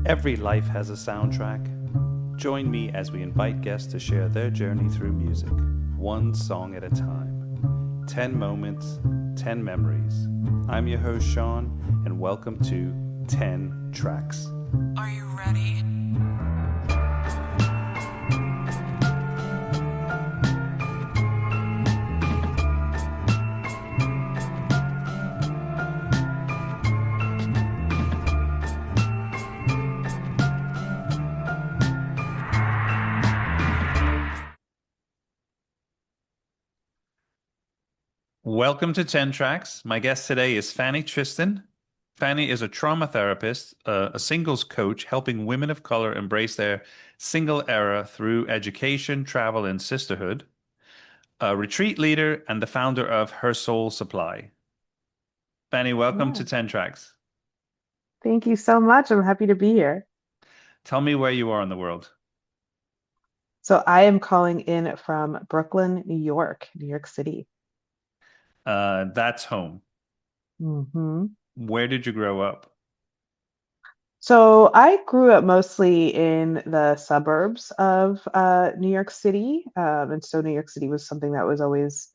Every life has a soundtrack. Join me as we invite guests to share their journey through music, one song at a time. 10 moments, 10 memories. I'm your host, Sean, and welcome to 10 Tracks. Are you ready? Welcome to 10 Tracks. My guest today is Fanny Triston. Fanny is a trauma therapist, a singles coach, helping women of color embrace their single era through education, travel, and sisterhood, a retreat leader, and the founder of Her Soul Supply. Fanny, welcome Yeah, to 10 Tracks. thank you so much. I'm happy to be here. Tell me where you are in the world. So I am calling in from Brooklyn, New York City. That's home. hmm Where did you grow up? So I grew up mostly in the suburbs of New York City. And so New York City was something that was always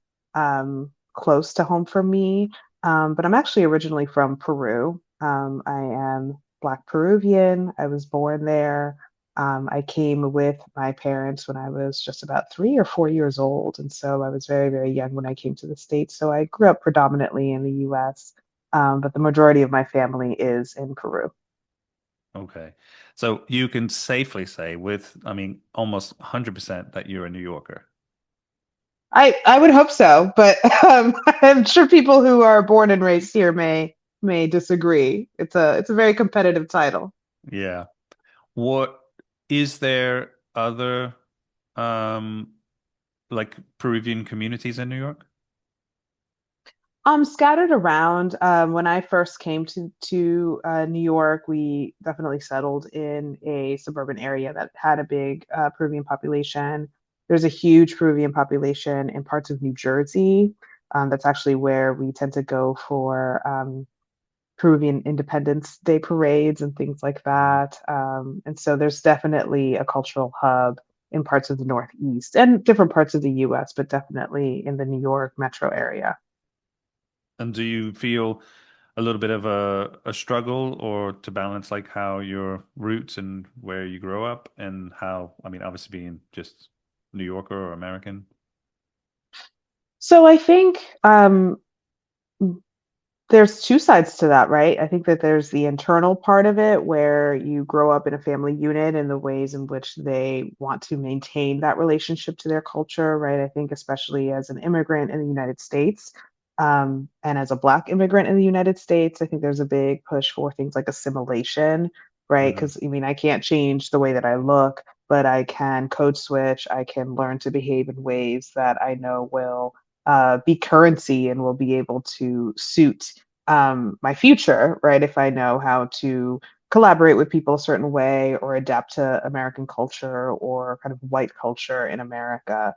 close to home for me. But I'm actually originally from Peru. I am Black Peruvian. I was born there. I came with my parents when I was just about 3 or 4 years old. And so I was very, very young when I came to the States. So I grew up predominantly in the US, but the majority of my family is in Peru. Okay. So you can safely say almost 100% that you're a New Yorker. I would hope so, but I'm sure people who are born and raised here may disagree. It's a very competitive title. Yeah. What is there other um like Peruvian communities in New York? Scattered around. When I first came to New York, we definitely settled in a suburban area that had a big Peruvian population. There's a huge Peruvian population in parts of New Jersey. That's actually where we tend to go for Peruvian Independence Day parades and things like Mm. that. And so there's definitely a cultural hub in parts of the Northeast and different parts of the US, but definitely in the New York metro area. And do you feel a little bit of a struggle or to balance like how your roots and where you grow up and how, obviously being just New Yorker or American? So I think there's two sides to that, right? I think that there's the internal part of it where you grow up in a family unit and the ways in which they want to maintain that relationship to their culture, right? I think, especially as an immigrant in the United States, and as a Black immigrant in the United States, I think there's a big push for things like assimilation, right? Hmm. Because I mean, I can't change the way that I look, but I can code switch, I can learn to behave in ways that I know will be currency and will be able to suit my future, right? If I know how to collaborate with people a certain way or adapt to American culture or kind of white culture in America,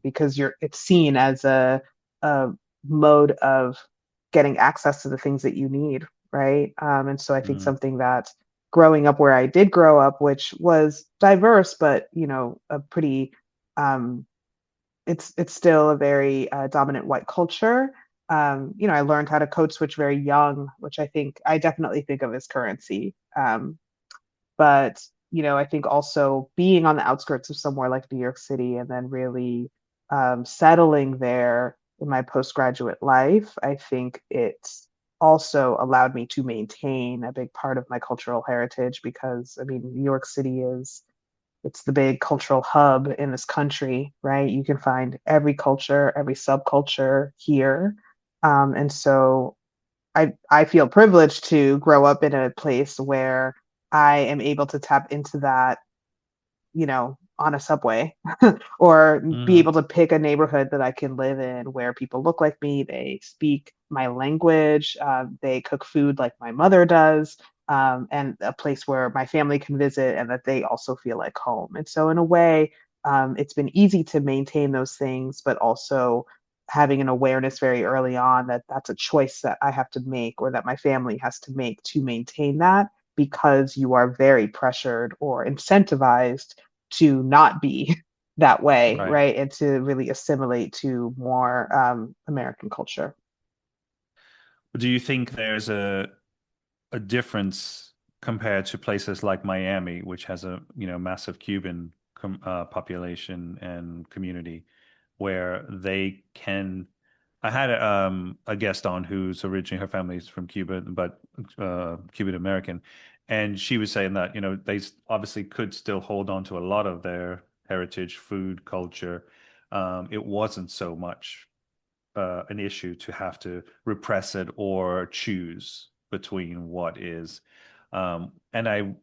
because it's seen as a mode of getting access to the things that you need, right? And so I think Hmm. something that growing up where I did grow up, which was diverse, but a pretty it's still a very dominant white culture. I learned how to code switch very young, which I definitely think of as currency. But I think also being on the outskirts of somewhere like New York City and then really settling there in my postgraduate life, I think it's also allowed me to maintain a big part of my cultural heritage because I mean, New York City is it's the big cultural hub in this country, right? You can find every culture, every subculture here. And so I feel privileged to grow up in a place where I am able to tap into that, on a subway or be Hmm. able to pick a neighborhood that I can live in where people look like me, they speak my language, they cook food like my mother does, and a place where my family can visit and that they also feel like home. And so, in a way, it's been easy to maintain those things, but also having an awareness very early on that that's a choice that I have to make or that my family has to make to maintain that because you are very pressured or incentivized to not be that way, Right. right? And to really assimilate to more American culture. Do you think there's a difference compared to places like Miami, which has a massive Cuban population and community, where they can? I had a guest on who's originally her family's from Cuba, but Cuban American, and she was saying that they obviously could still hold on to a lot of their heritage, food, culture. It wasn't so much an issue to have to repress it or choose between what is. And I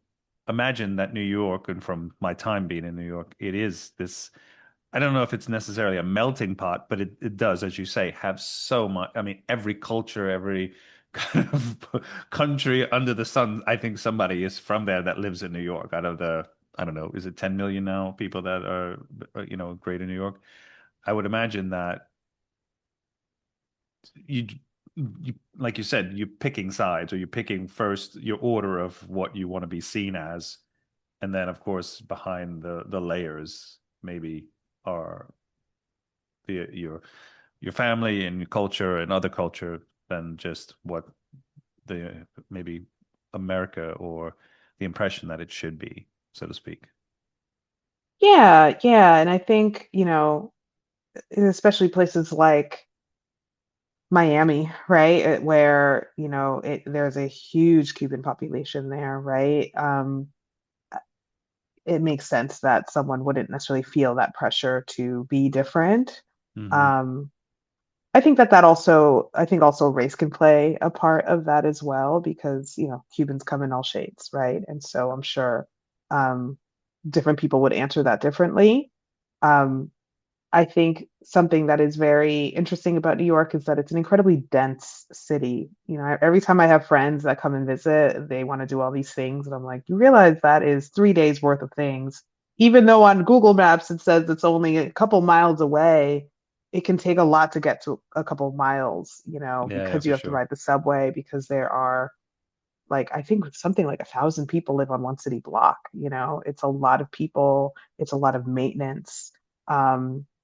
imagine that New York, and from my time being in New York, it is this. I don't know if it's necessarily a melting pot, but it does, as you say, have so much. I mean, every culture, every kind of country under the sun. I think somebody is from there that lives in New York. Out of the, I don't know, is it 10 million now people that are, greater New York? I would imagine that you like you said, you're picking sides, or you're picking first your order of what you want to be seen as, and then of course behind the layers maybe are your family and your culture and other culture than just what the maybe America or the impression that it should be, so to speak. Yeah, yeah. And I think, especially places like Miami, right? Where, there's a huge Cuban population there, right? It makes sense that someone wouldn't necessarily feel that pressure to be different. Hmm. Um, I think also race can play a part of that as well because, Cubans come in all shades, right? And so I'm sure um, different people would answer that differently. Um, I think something that is very interesting about New York is that it's an incredibly dense city. Every time I have friends that come and visit, they want to do all these things. And I'm like, you realize that is 3 days worth of things. Even though on Google Maps it says it's only a couple miles away, it can take a lot to get to a couple miles, Yeah, yeah, because you for have to sure. ride the subway, because there are like I think something like 1,000 people live on one city block. It's a lot of people, it's a lot of maintenance,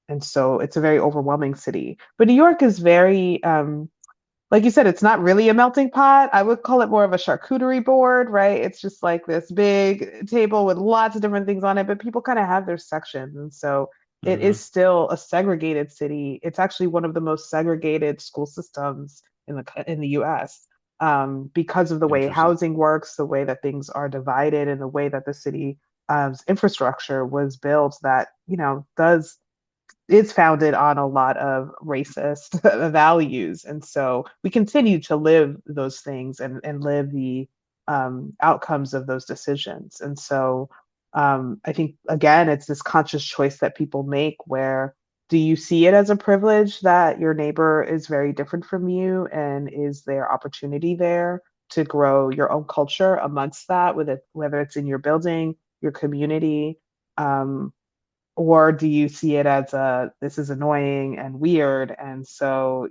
and so it's a very overwhelming city. But New York is very, like you said, it's not really a melting pot. I would call it more of a charcuterie board, right? It's just like this big table with lots of different things on it, but people kind of have their sections, and so it is Hmm. still a segregated city. It's actually one of the most segregated school systems in the U.S. Because of the way Interesting. housing works, the way that things are divided, and the way that the city infrastructure was built, that does is founded on a lot of racist values. And so we continue to live those things and live the outcomes of those decisions. And so I think, again, it's this conscious choice that people make where do you see it as a privilege that your neighbor is very different from you? And is there opportunity there to grow your own culture amongst that, whether it's in your building, your community? Um, or do you see it as this is annoying and weird? And so,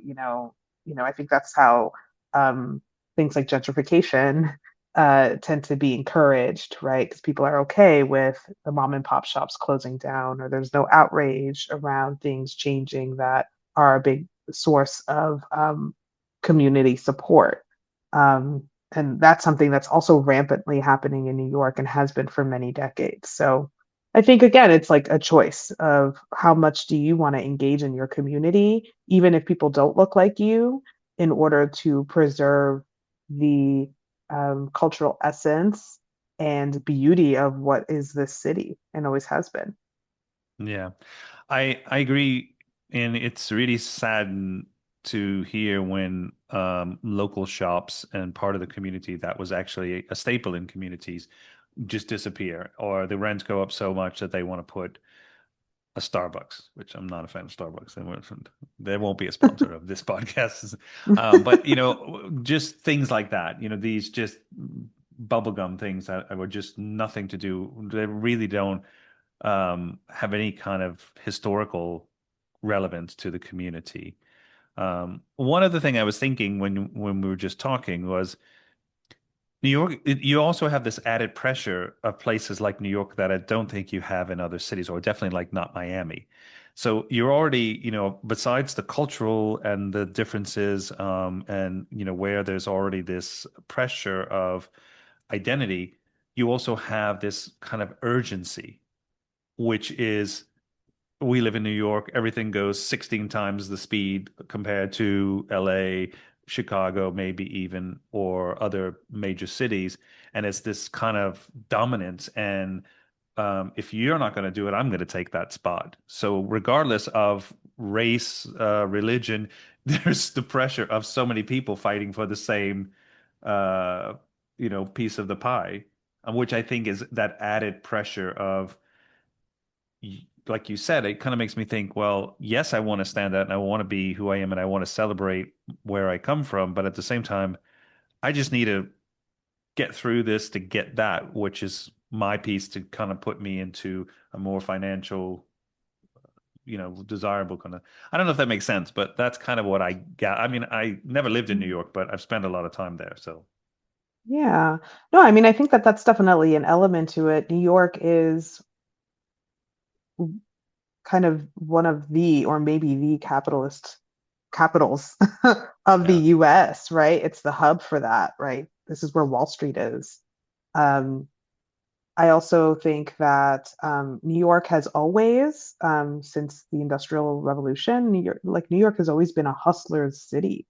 I think that's how um, things like gentrification tend to be encouraged, right? Because people are okay with the mom and pop shops closing down, or there's no outrage around things changing that are a big source of community support. And that's something that's also rampantly happening in New York and has been for many decades. So I think, again, it's like a choice of how much do you want to engage in your community, even if people don't look like you, in order to preserve the cultural essence and beauty of what is this city and always has been. Yeah, I agree, and it's really sad to hear when local shops and part of the community that was actually a staple in communities just disappear, or the rents go up so much that they want to put a Starbucks, which I'm not a fan of Starbucks, and there won't be a sponsor of this podcast. But just things like that. These just bubblegum things that were just nothing to do. They really don't have any kind of historical relevance to the community. One other thing I was thinking when we were just talking was New York, you also have this added pressure of places like New York that I don't think you have in other cities, or definitely like not Miami. So you're already, besides the cultural and the differences, and where there's already this pressure of identity, you also have this kind of urgency, which is we live in New York, everything goes 16 times the speed compared to LA, Chicago, maybe even, or other major cities. And it's this kind of dominance. And if you're not going to do it, I'm going to take that spot. So, regardless of race, religion, there's the pressure of so many people fighting for the same, uh, piece of the pie, which I think is that added pressure of like you said, it kind of makes me think, well, yes, I want to stand out and I want to be who I am and I want to celebrate where I come from. But at the same time, I just need to get through this to get that, which is my piece to kind of put me into a more financial, desirable kind of. I don't know if that makes sense, but that's kind of what I got. I mean, I never lived in New York, but I've spent a lot of time there. So, Yeah. No, I mean, I think that that's definitely an element to it. New York is kind of one of the, or maybe the capitalist capitals of the yeah. US, right? It's the hub for that, right? This is where Wall Street is. Um, I also think that New York has always, since the Industrial Revolution, New York has always been a hustler's city,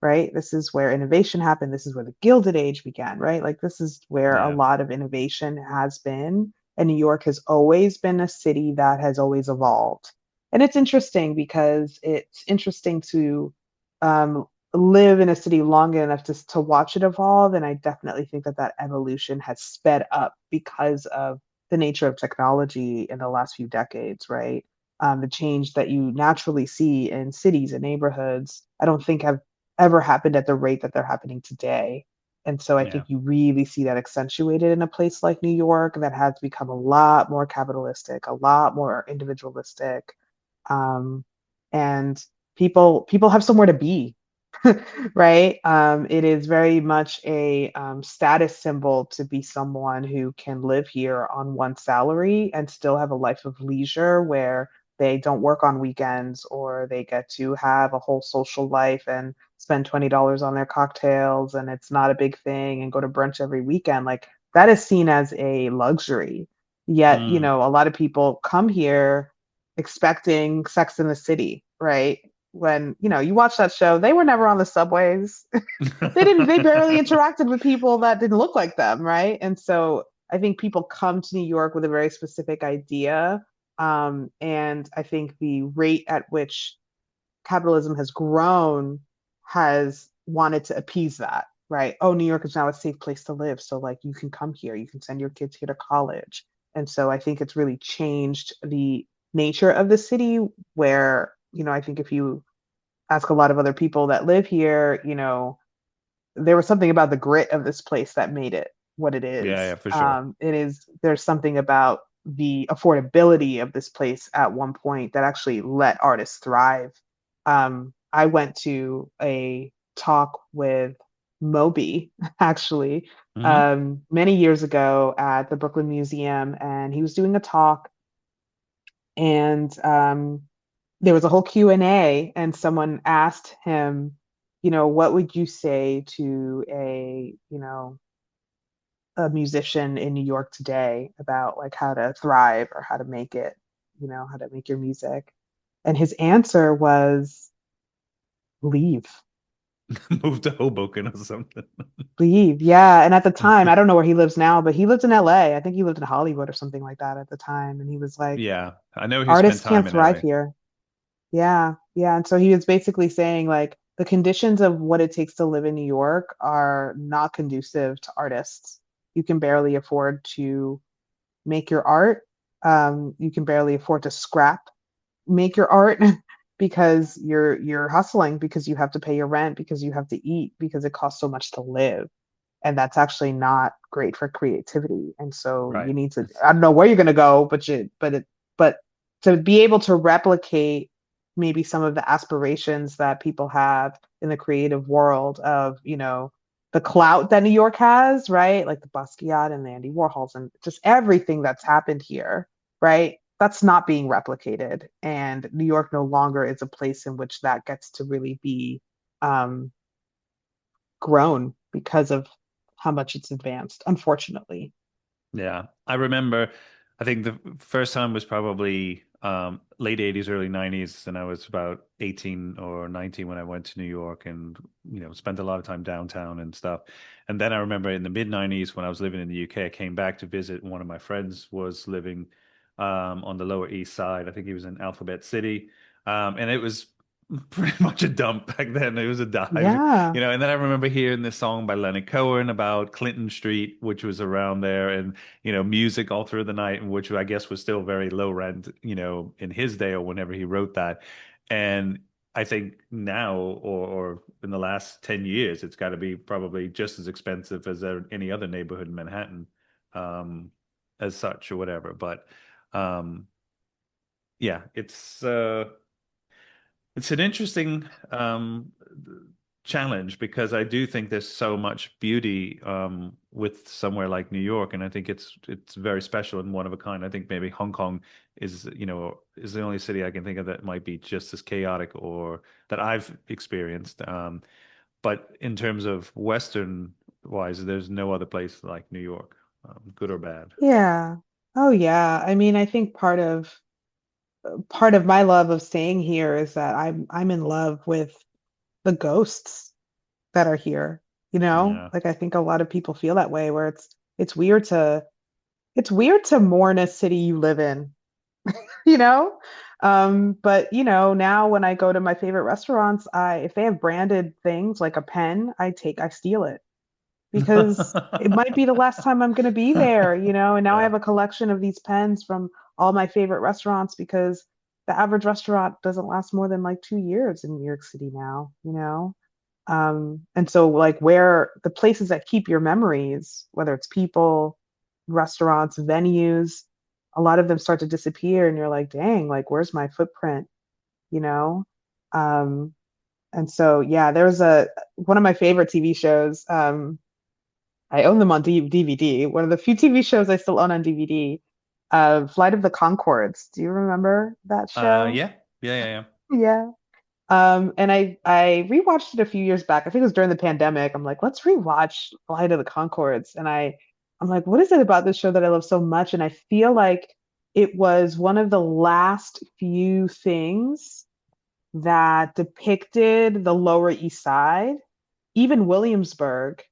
right? This is where innovation happened. This is where the Gilded Age began, right? Like this is where a Yeah. lot of innovation has been. And New York has always been a city that has always evolved. And it's interesting because it's interesting to um, live in a city long enough to watch it evolve. And I definitely think that that evolution has sped up because of the nature of technology in the last few decades, right? The change that you naturally see in cities and neighborhoods, I don't think have ever happened at the rate that they're happening today. And so I Yeah. think you really see that accentuated in a place like New York that has become a lot more capitalistic, a lot more individualistic. Um, and people have somewhere to be, right? It is very much a status symbol to be someone who can live here on one salary and still have a life of leisure where they don't work on weekends or they get to have a whole social life and spend $20 on their cocktails and it's not a big thing and go to brunch every weekend. Like that is seen as a luxury. Yet, Mm. a lot of people come here expecting Sex in the City, right? When, you watch that show, they were never on the subways. They barely interacted with people that didn't look like them, right? And so I think people come to New York with a very specific idea. And I think the rate at which capitalism has grown has wanted to appease that, right? Oh, New York is now a safe place to live. So, like, you can come here, you can send your kids here to college. And so I think it's really changed the nature of the city, where, I think if you ask a lot of other people that live here, there was something about the grit of this place that made it what it Yeah, is. yeah, for sure. There's something about the affordability of this place at one point that actually let artists thrive. I went to a talk with Moby actually Hmm. many years ago at the Brooklyn Museum, and he was doing a talk, and there was a whole Q&A, and someone asked him, what would you say to a musician in New York today about like how to thrive or how to make it, how to make your music? And his answer was leave. Move to Hoboken or something. Leave. Yeah. And at the time, I don't know where he lives now, but he lived in LA. I think he lived in Hollywood or something like that at the time. And he was like, Yeah, I know he spent artists time can't in thrive LA. here. Yeah, yeah. And so he was basically saying like the conditions of what it takes to live in New York are not conducive to artists. You can barely afford to make your art. You can barely afford to make your art because you're hustling, because you have to pay your rent, because you have to eat, because it costs so much to live. And that's actually not great for creativity. And so you Right. need to, I don't know where you're going to go, but to be able to replicate maybe some of the aspirations that people have in the creative world of, the clout that New York has, right? Like the Basquiat and the Andy Warhols and just everything that's happened here, right? That's not being replicated. And New York no longer is a place in which that gets to really be um, grown because of how much it's advanced, unfortunately. Yeah, I remember. I think the first time was probably late 80s, early 90s, and I was about 18 or 19 when I went to New York and, spent a lot of time downtown and stuff. And then I remember in the mid 90s when I was living in the UK, I came back to visit. One of my friends was living on the Lower East Side. I think he was in Alphabet City. And it was pretty much a dump back then. It was a dive, Yeah. And then I remember hearing this song by Leonard Cohen about Clinton Street, which was around there, and music all through the night, which I guess was still very low rent, in his day or whenever he wrote that. And I think now, or in the last 10 years, it's got to be probably just as expensive as any other neighborhood in Manhattan, um, as such or whatever. But um, yeah, it's an interesting challenge because I do think there's so much beauty with somewhere like New York, and I think it's very special and one of a kind. I think maybe Hong Kong is the only city I can think of that might be just as chaotic or that I've experienced. But in terms of Western wise, there's no other place like New York, good or bad. Yeah. Oh yeah. I mean, I think part of my love of staying here is that I'm in love with the ghosts that are here, you know? Yeah. Like I think a lot of people feel that way where it's weird to it's weird to mourn a city you live in, you know? But now when I go to my favorite restaurants, if they have branded things like a pen, I steal it because it might be the last time I'm going to be there, and now I Yeah. have a collection of these pens from all my favorite restaurants because the average restaurant doesn't last more than like 2 years in New York City now, and so like where the places that keep your memories, whether it's people, restaurants, venues, a lot of them start to disappear and you're like, dang, like where's my footprint, you know? Um, and so yeah, there's a one of my favorite TV shows. I own them on DVD. One of the few TV shows I still own on DVD. Flight of the Conchords. Do you remember that show? Yeah. Yeah, yeah, yeah. Yeah. And I rewatched it a few years back. I think it was during the pandemic. I'm like, let's rewatch Flight of the Conchords. And I'm like, what is it about this show that I love so much? And I feel like it was one of the last few things that depicted the Lower East Side, even Williamsburg,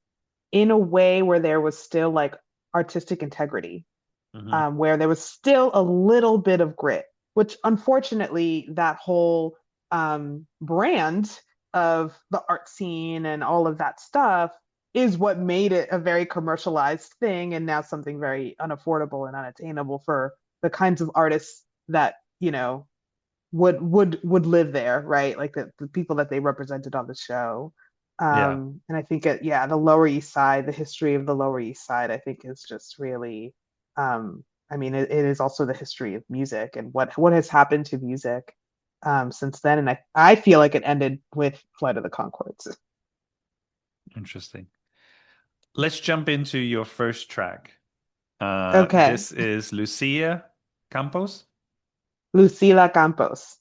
in a way where there was still like artistic integrity, Hmm. where there was still a little bit of grit, which unfortunately that whole brand of the art scene and all of that stuff is what made it a very commercialized thing and now something very unaffordable and unattainable for the kinds of artists that would live there, right? Like the people that they represented on the show. Yeah. And I think the Lower East Side, the history of the Lower East Side, I think is just really, I mean, it is also the history of music and what has happened to music since then. And I feel like it ended with Flight of the Conchords. Interesting. Let's jump into your first track. Okay, This is Lucia Campos, Lucila Campos.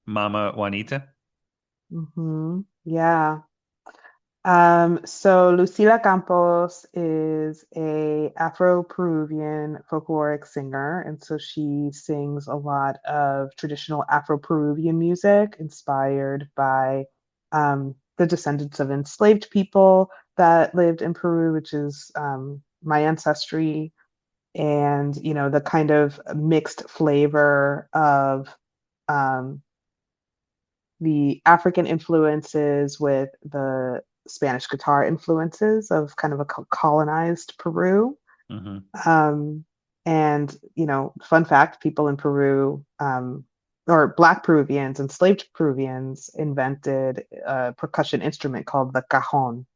Mama Juanita. Yeah. So Lucila Campos is a Afro-Peruvian folkloric singer, and so she sings a lot of traditional Afro-Peruvian music inspired by the descendants of enslaved people that lived in Peru, which is my ancestry, and the kind of mixed flavor of um, the African influences with the Spanish guitar influences of kind of a colonized Peru. Hmm. Um, and, fun fact, people in Peru, or Black Peruvians, enslaved Peruvians, invented a percussion instrument called the cajon,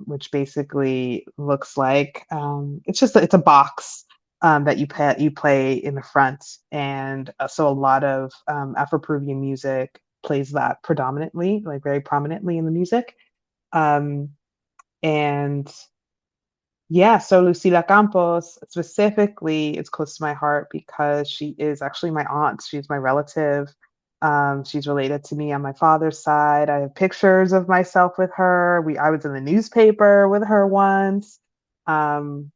which basically looks like it's a box that you play in the front, and so a lot of Afro-Peruvian music plays that predominantly, like very prominently in the music. Um, And yeah, so Lucila Campos specifically is close to my heart because she is actually my aunt. She's my relative. She's related to me on my father's side. I have pictures of myself with her. I was in the newspaper with her once. And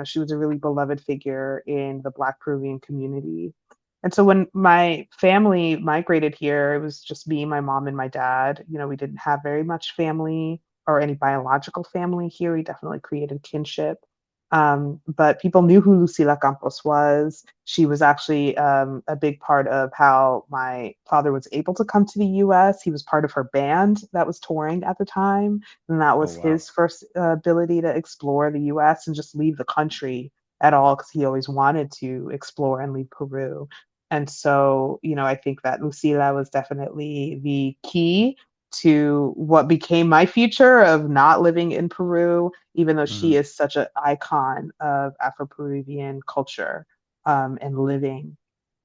she was a really beloved figure in the Black Peruvian community. And so when my family migrated here, it was just me, my mom, and my dad. We didn't have very much family or any biological family here. We definitely created kinship. But people knew who Lucila Campos was. She was actually a big part of how my father was able to come to the US. He was part of her band that was touring at the time. And that Oh, was wow. his first ability to explore the US and just leave the country at all because he always wanted to explore and leave Peru. And so, I think that Lucila was definitely the key to what became my future of not living in Peru, even though she Hmm. is such an icon of Afro-Peruvian culture and living.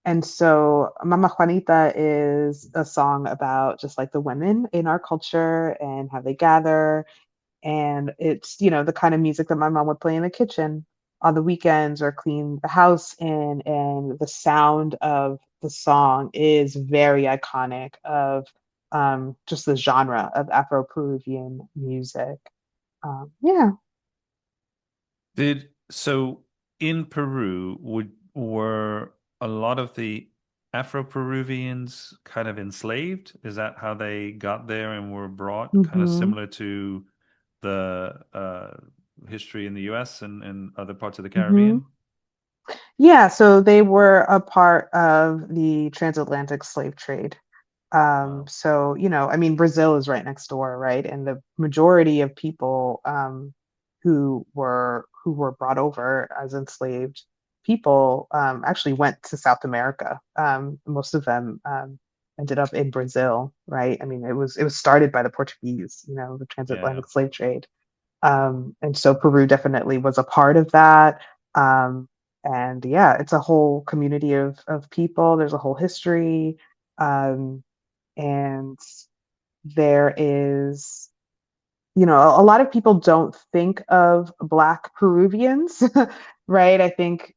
And so Mama Juanita is a song about just like the women in our culture and how they gather. And it's, the kind of music that my mom would play in the kitchen on the weekends or clean the house in. And the sound of the song is very iconic of just the genre of Afro-Peruvian music. Yeah. So in Peru, were a lot of the Afro-Peruvians kind of enslaved? Is that how they got there and were brought, kind of Hmm. similar to the history in the US and other parts of the Hmm. Caribbean? Yeah, so they were a part of the transatlantic slave trade. Wow. So, I mean, Brazil is right next door, right? And the majority of people who were brought over as enslaved people actually went to South America. Most of them ended up in Brazil, right? I mean, it was started by the Portuguese, the Yeah. transatlantic slave trade. And so Peru definitely was a part of that. Um, and yeah, it's a whole community of people. There's a whole history. Um, and there is, a lot of people don't think of Black Peruvians, right? I think,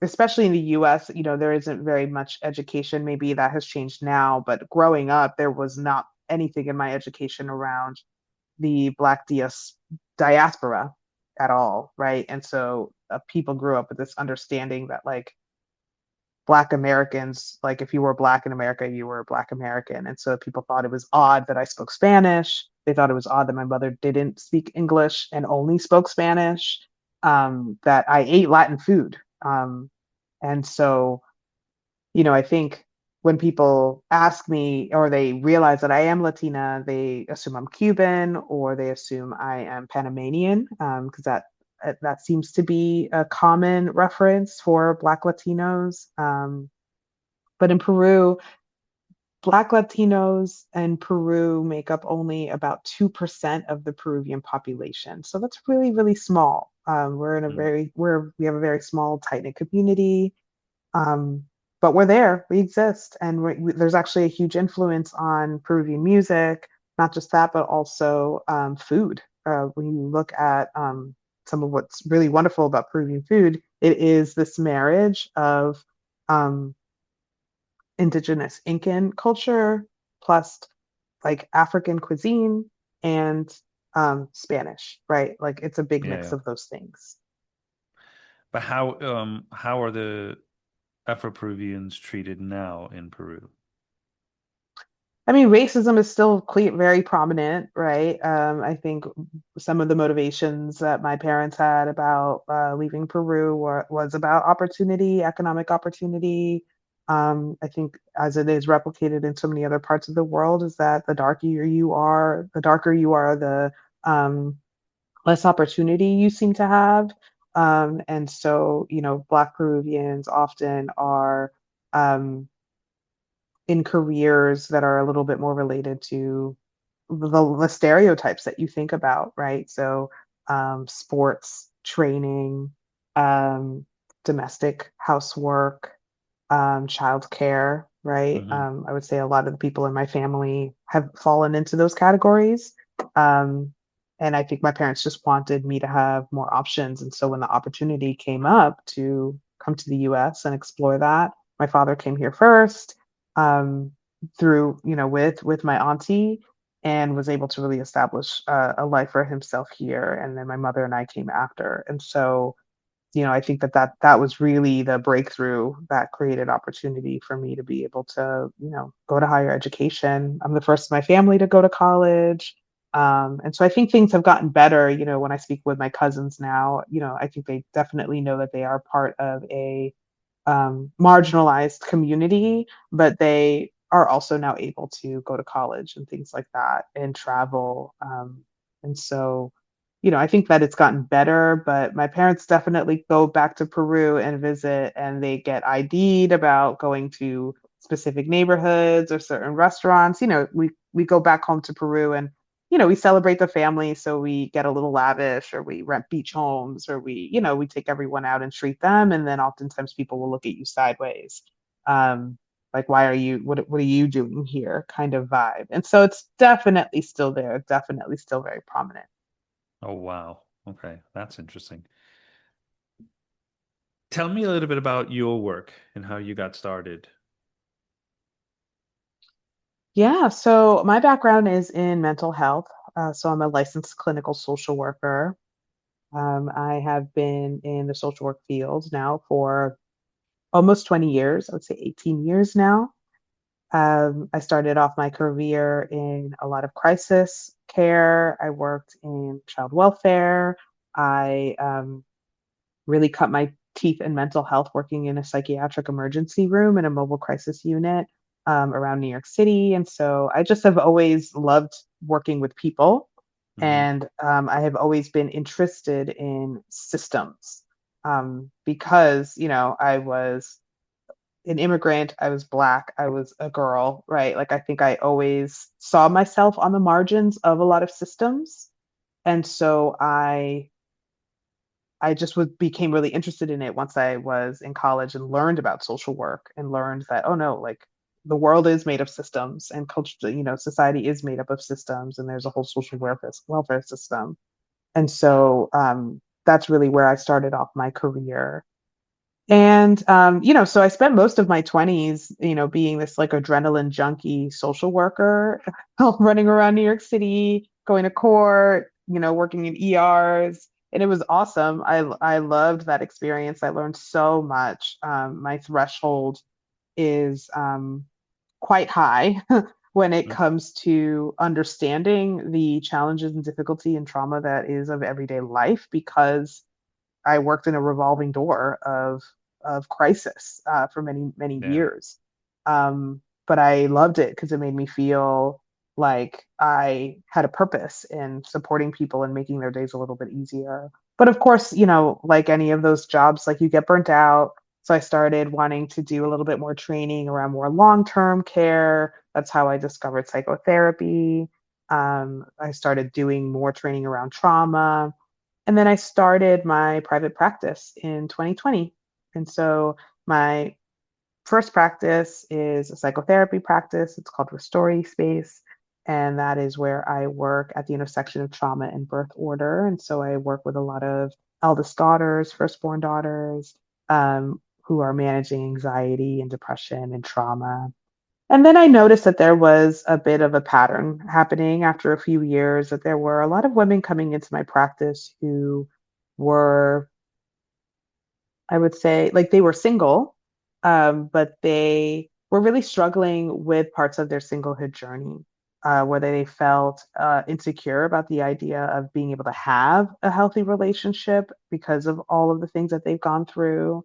especially in the US, there isn't very much education. Maybe that has changed now, but growing up, there was not anything in my education around the diaspora at all, right? And so people grew up with this understanding that like Black Americans, like if you were Black in America, you were Black American. And so people thought it was odd that I spoke Spanish. They thought it was odd that my mother didn't speak English and only spoke Spanish, that I ate Latin food. And so, I think when people ask me or they realize that I am Latina, they assume I'm Cuban or they assume I am Panamanian, because that seems to be a common reference for Black Latinos. But in Peru, Black Latinos in Peru make up only about 2% of the Peruvian population. So that's really, really small. Mm. We have a very small, tight-knit community. Um, but we're there, we exist, and there's actually a huge influence on Peruvian music, not just that, but also food. When you look at some of what's really wonderful about Peruvian food, it is this marriage of um, indigenous Incan culture plus like African cuisine and Spanish, right? Like it's a big Yeah, mix yeah. of those things. But how are the Afro-Peruvians treated now in Peru? I mean, racism is still very prominent, right? I think some of the motivations that my parents had about leaving Peru was about opportunity, economic opportunity. I think, as it is replicated in so many other parts of the world, is that the darker you are, the less opportunity you seem to have. And so, Black Peruvians often are. In careers that are a little bit more related to the stereotypes that you think about, right? So, sports, training, um, domestic housework, childcare, right? Hmm. I would say a lot of the people in my family have fallen into those categories. Um, And I think my parents just wanted me to have more options. And so when the opportunity came up to come to the US and explore that, my father came here first, um, through, with my auntie, and was able to really establish a life for himself here. And then my mother and I came after. And so, I think that was really the breakthrough that created opportunity for me to be able to, go to higher education. I'm the first in my family to go to college. And so I think things have gotten better, when I speak with my cousins now, I think they definitely know that they are part of a marginalized community, but they are also now able to go to college and things like that and travel. And so, I think that it's gotten better, but my parents definitely go back to Peru and visit, and they get ID'd about going to specific neighborhoods or certain restaurants. We go back home to Peru, and we celebrate the family, so we get a little lavish, or we rent beach homes, or we take everyone out and treat them, and then oftentimes people will look at you sideways, um, like, why are you, what are you doing here, kind of vibe. And so it's definitely still there, definitely still very prominent. Oh, wow. Okay, that's interesting. Tell me a little bit about your work and how you got started. Yeah, so my background is in mental health. So I'm a licensed clinical social worker. I have been in the social work field now for almost 20 years. I would say 18 years now. I started off my career in a lot of crisis care. I worked in child welfare. I really cut my teeth in mental health working in a psychiatric emergency room in a mobile crisis unit around New York City. And so I just have always loved working with people. Hmm. And I have always been interested in systems because, I was an immigrant, I was Black, I was a girl, right? Like, I think I always saw myself on the margins of a lot of systems. And so I just became really interested in it once I was in college and learned about social work and learned that, oh no, like, the world is made of systems, and culture, society is made up of systems, and there's a whole social welfare system. And so that's really where I started off my career. And so I spent most of my 20s, being this like adrenaline junkie social worker, running around New York City, going to court, working in ERs. And it was awesome. I loved that experience. I learned so much. My threshold is quite high when it comes to understanding the challenges and difficulty and trauma that is of everyday life, because I worked in a revolving door of crisis for many many Yeah. years. But I loved it because it made me feel like I had a purpose in supporting people and making their days a little bit easier. But of course, like any of those jobs, like, you get burnt out. So I started wanting to do a little bit more training around more long-term care. That's how I discovered psychotherapy. I started doing more training around trauma, and then I started my private practice in 2020. And so my first practice is a psychotherapy practice. It's called Restoring Space. And that is where I work at the intersection of trauma and birth order. And so I work with a lot of eldest daughters, firstborn daughters, who are managing anxiety and depression and trauma. And then I noticed that there was a bit of a pattern happening after a few years, that there were a lot of women coming into my practice who were, I would say, like, they were single, but they were really struggling with parts of their singlehood journey, where they felt insecure about the idea of being able to have a healthy relationship because of all of the things that they've gone through.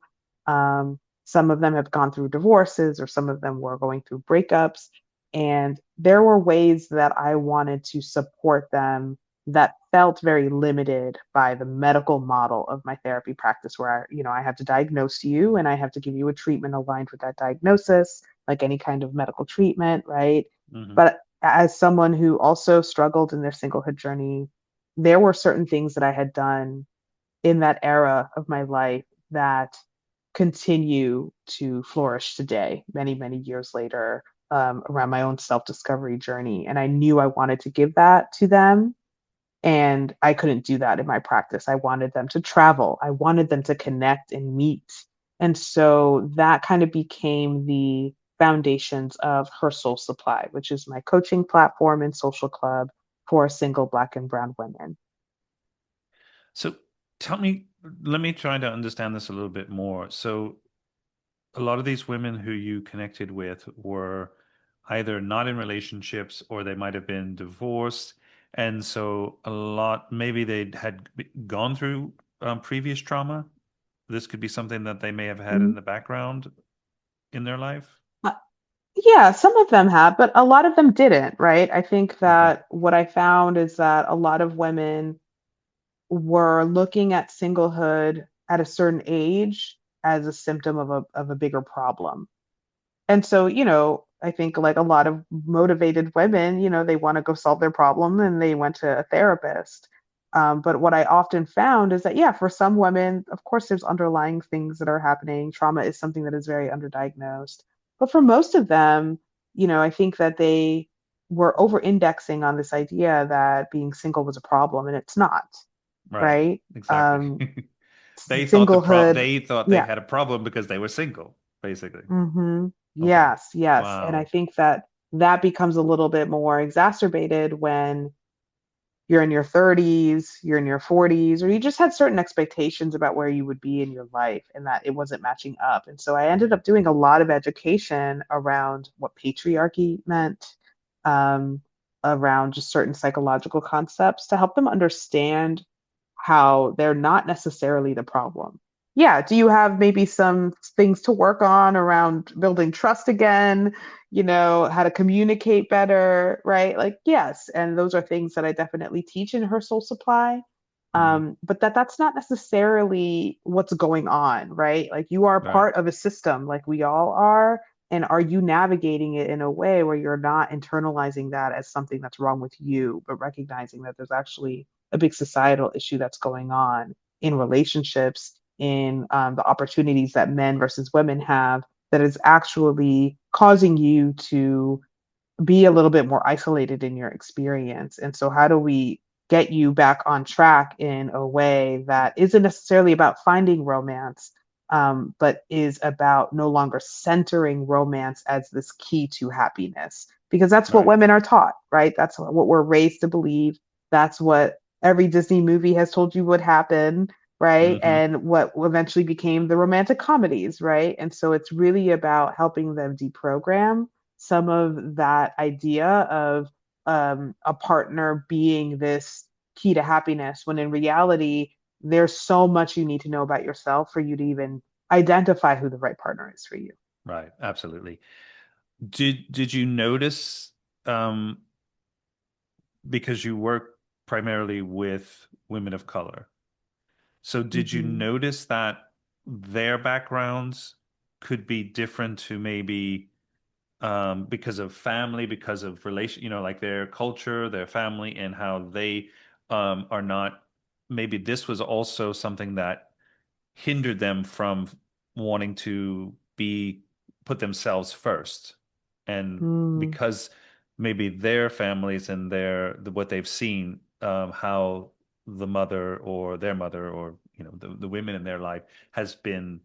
Some of them have gone through divorces, or some of them were going through breakups. And there were ways that I wanted to support them that felt very limited by the medical model of my therapy practice, where I have to diagnose you and I have to give you a treatment aligned with that diagnosis, like any kind of medical treatment, right? Hmm. But as someone who also struggled in their singlehood journey, there were certain things that I had done in that era of my life that continue to flourish today, many many years later, around my own self-discovery journey. And I knew I wanted to give that to them, And I couldn't do that in my practice. I wanted them to travel, I wanted them to connect and meet. And so that kind of became the foundations of Her Soul Supply, which is my coaching platform and social club for single Black and Brown women. So tell me, let me try to understand this a little bit more. So a lot of these women who you connected with were either not in relationships or they might have been divorced. And so a lot, maybe they had gone through previous trauma. This could be something that they may have had in Mhm. the background in their life. Uh, Yeah, some of them have, but a lot of them didn't, right? I think Okay. that what I found is that a lot of women were looking at singlehood at a certain age as a symptom of a bigger problem. And so, I think like a lot of motivated women, they want to go solve their problem and they went to a therapist. But what I often found is that, yeah, for some women, of course, there's underlying things that are happening. Trauma is something that is very underdiagnosed. But for most of them, I think that they were over indexing on this idea that being single was a problem, and it's not, Right. right? Exactly. Singlehood, They thought they yeah. had a problem because they were single, basically. Hmm. Okay. Yes, yes. And I Wow. think that that becomes a little bit more exacerbated when you're in your 30s, you're in your 40s, or you just had certain expectations about where you would be in your life and that it wasn't matching up. And so I ended up doing a lot of education around what patriarchy meant, um, around just certain psychological concepts to help them understand how they're not necessarily the problem. Yeah, do you have maybe some things to work on around building trust again, how to communicate better, right? Like, yes, and those are things that I definitely teach in Her Soul Supply. Mhm. But that's not necessarily what's going on, right? Like, you are Right. part of a system, like we all are. And are you navigating it in a way where you're not internalizing that as something that's wrong with you, but recognizing that there's actually a big societal issue that's going on in relationships, in the opportunities that men versus women have, that is actually causing you to be a little bit more isolated in your experience. And so, how do we get you back on track in a way that isn't necessarily about finding romance, but is about no longer centering romance as this key to happiness? Because that's what Right. women are taught, right? That's what we're raised to believe. That's what every Disney movie has told you would happen, right? Hmm. And what eventually became the romantic comedies, right? And so it's really about helping them deprogram some of that idea of a partner being this key to happiness, when in reality, there's so much you need to know about yourself for you to even identify who the right partner is for you. Right. Absolutely. Did you notice um because you work primarily with women of color. So did you Mm-hmm. notice that their backgrounds could be different to maybe because of family, because of relation, like their culture, their family, and how they are not, maybe this was also something that hindered them from wanting to be put themselves first. And Mm, because maybe their families and what they've seen, how the mother or their mother or the women in their life has been,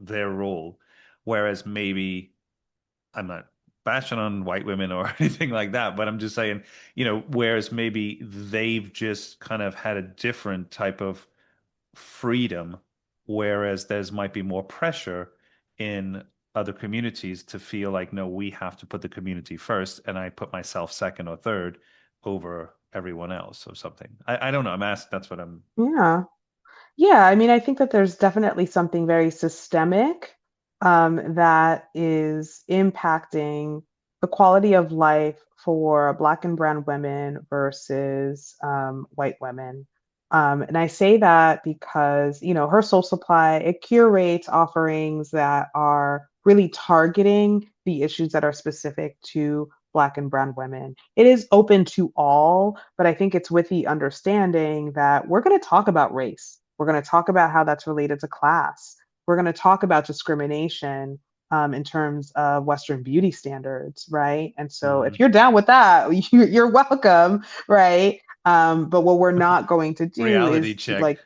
their role. Whereas maybe I'm not bashing on white women or anything like that, but I'm just saying, whereas maybe they've just kind of had a different type of freedom, whereas there's might be more pressure in other communities to feel like, no, we have to put the community first, and I put myself second or third over everyone else or something. I don't know. I'm asked. That's what I'm. yeah. Yeah, I mean, I think that there's definitely something very systemic that is impacting the quality of life for Black and Brown women versus white women. And I say that because, Her Soul Supply, it curates offerings that are really targeting the issues that are specific to Black and Brown women. It is open to all, but I think it's with the understanding that we're going to talk about race. We're going to talk about how that's related to class. We're going to talk about discrimination in terms of Western beauty standards, right? And so if Mhm. you're down with that, you're welcome, right? But what we're not going to do Reality is to check. like,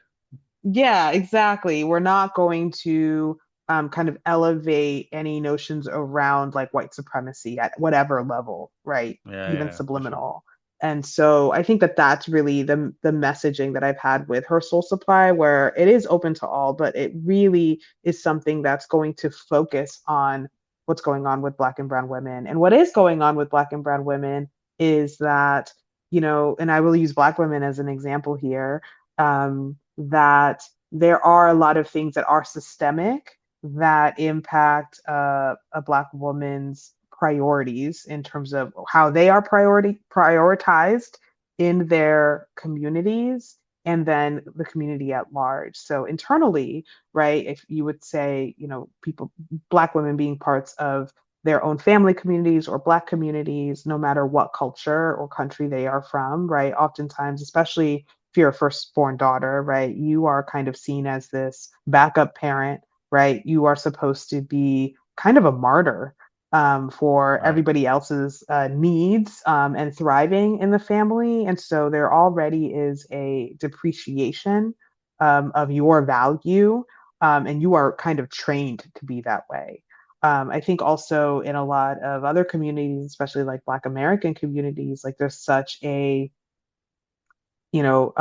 yeah, exactly. We're not going to kind of elevate any notions around like white supremacy at whatever level, right? Yeah, Even yeah, for sure. subliminal. And so I think that that's really the messaging that I've had with her Soul Supply, where it is open to all, but it really is something that's going to focus on what's going on with Black and Brown women. And what is going on with Black and Brown women is that, and I will use Black women as an example here, that there are a lot of things that are systemic that impact a Black woman's priorities in terms of how they are prioritized in their communities and then the community at large. So internally, right, if you would say, people, Black women being parts of their own family communities or Black communities, no matter what culture or country they are from, right? Oftentimes, especially if you're a firstborn daughter, right, you are kind of seen as this backup parent, right? You are supposed to be kind of a martyr for Right. everybody else's needs and thriving in the family. And so there already is a depreciation of your value, and you are kind of trained to be that way. I think also in a lot of other communities, especially like Black American communities, like there's such a, you know,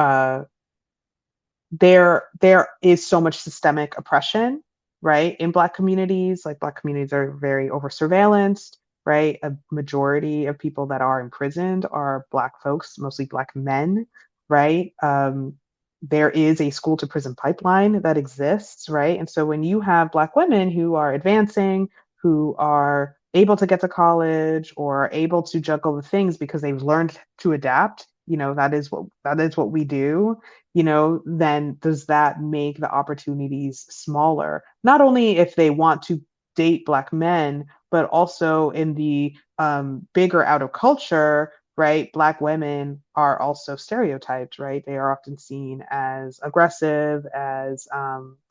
there is so much systemic oppression, right? In Black communities, like Black communities are very over surveillanced, right? A majority of people that are imprisoned are Black folks, mostly Black men, right? There is a school to prison pipeline that exists, right? And so when you have Black women who are advancing, who are able to get to college or able to juggle the things because they've learned to adapt, that is what we do, then does that make the opportunities smaller? Not only if they want to date Black men, but also in the bigger outer culture, right? Black women are also stereotyped, right? They are often seen as aggressive, as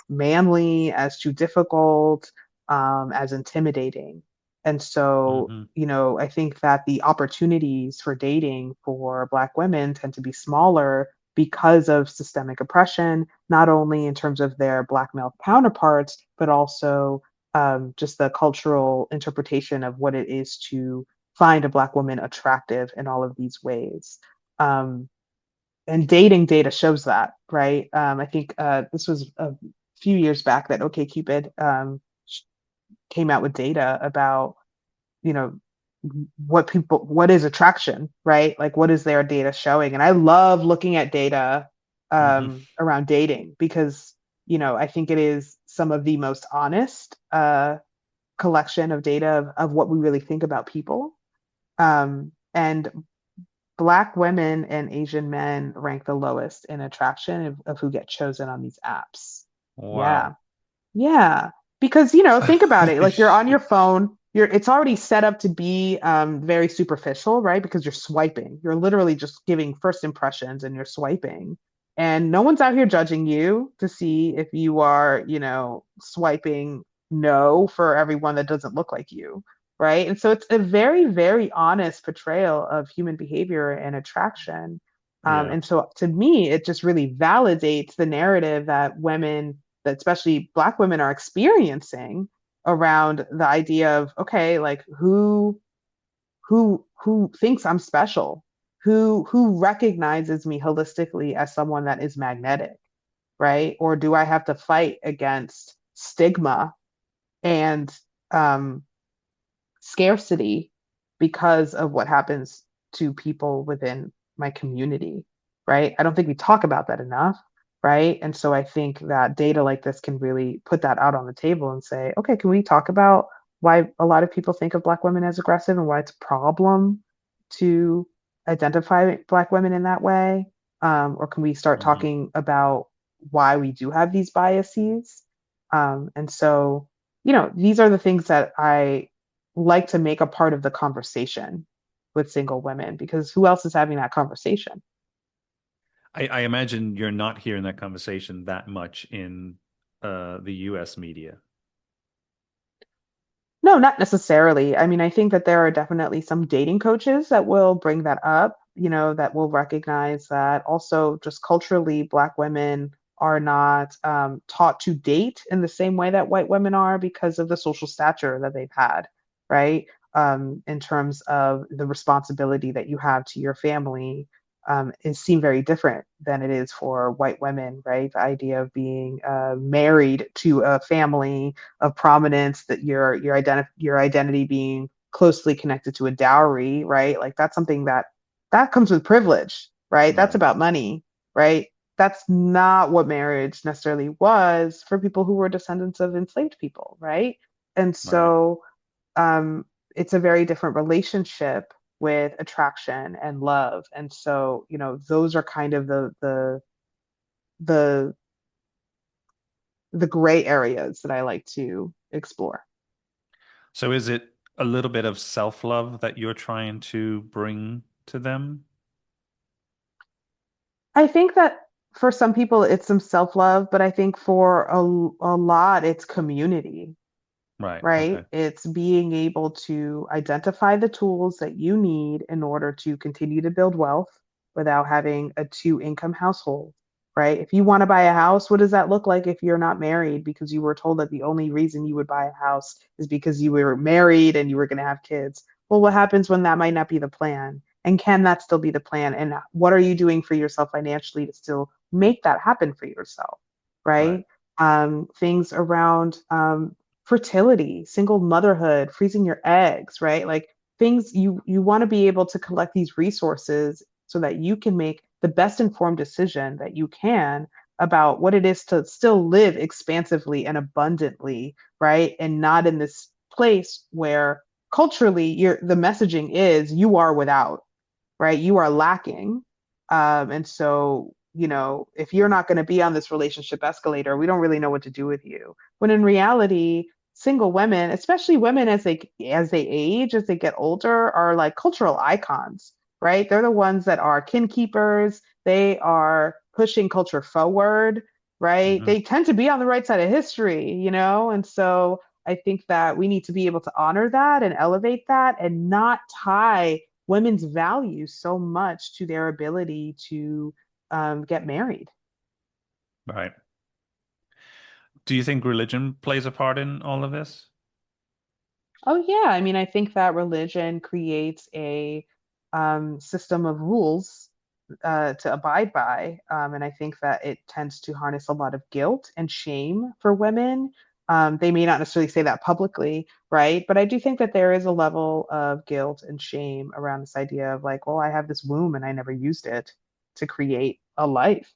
manly, as too difficult, as intimidating. And so, Hmm. I think that the opportunities for dating for Black women tend to be smaller because of systemic oppression, not only in terms of their Black male counterparts, but also just the cultural interpretation of what it is to find a Black woman attractive in all of these ways. Um, and dating data shows that, right? I think this was a few years back that OkCupid came out with data about, you know, what is attraction, right? Like what is their data showing? And I love looking at data Hmm. around dating because, I think it is some of the most honest collection of data of what we really think about people. And Black women and Asian men rank the lowest in attraction of who get chosen on these apps. Yeah. Wow. Yeah, because think about it. Like you're on your phone, it's already set up to be very superficial, right? Because you're swiping. You're literally just giving first impressions and you're swiping. And no one's out here judging you to see if you are, swiping no for everyone that doesn't look like you, right? And so it's a very, very honest portrayal of human behavior and attraction. Yeah. And so to me, it just really validates the narrative that women, that especially Black women, are experiencing around the idea of, okay, like who thinks I'm special, who recognizes me holistically as someone that is magnetic, right? Or do I have to fight against stigma and um, scarcity because of what happens to people within my community, right? I don't think we talk about that enough, right? And so I think that data like this can really put that out on the table and say, okay, can we talk about why a lot of people think of Black women as aggressive and why it's a problem to identify Black women in that way? Or can we start Hmm. talking about why we do have these biases? And so, these are the things that I like to make a part of the conversation with single women because who else is having that conversation? I imagine you're not hearing that conversation that much in the US media. No, not necessarily. I mean, I think that there are definitely some dating coaches that will bring that up, that will recognize that also just culturally, Black women are not taught to date in the same way that white women are because of the social stature that they've had, right? In terms of the responsibility that you have to your family, is seen very different than it is for white women, right? The idea of being married to a family of prominence, that your identity being closely connected to a dowry, right? Like that's something that comes with privilege, right? That's Right. about money, right? That's not what marriage necessarily was for people who were descendants of enslaved people, right? And Right. so um, it's a very different relationship with attraction and love. And so, those are kind of the the gray areas that I like to explore. So is it a little bit of self-love that you're trying to bring to them? I think that for some people it's some self-love, but I think for a lot it's community, Right. right? Okay. It's being able to identify the tools that you need in order to continue to build wealth without having a two-income household, right? If you want to buy a house, what does that look like if you're not married because you were told that the only reason you would buy a house is because you were married and you were going to have kids? Well, what happens when that might not be the plan? And can that still be the plan? And what are you doing for yourself financially to still make that happen for yourself, Right. right? Things around fertility, single motherhood, freezing your eggs, right? Like things you want to be able to collect these resources so that you can make the best informed decision that you can about what it is to still live expansively and abundantly, right? And not in this place where culturally the messaging is you are without, right? You are lacking. And so, if you're not going to be on this relationship escalator, we don't really know what to do with you. When in reality, single women, especially women as they age, as they get older, are like cultural icons, right? They're the ones that are kin keepers. They are pushing culture forward, right? Hmm. They tend to be on the right side of history. And so I think that we need to be able to honor that and elevate that and not tie women's value so much to their ability to get married. Right. Do you think religion plays a part in all of this? Oh, yeah. I mean, I think that religion creates a system of rules to abide by. And I think that it tends to harness a lot of guilt and shame for women. They may not necessarily say that publicly, right? But I do think that there is a level of guilt and shame around this idea of like, well, I have this womb and I never used it to create a life.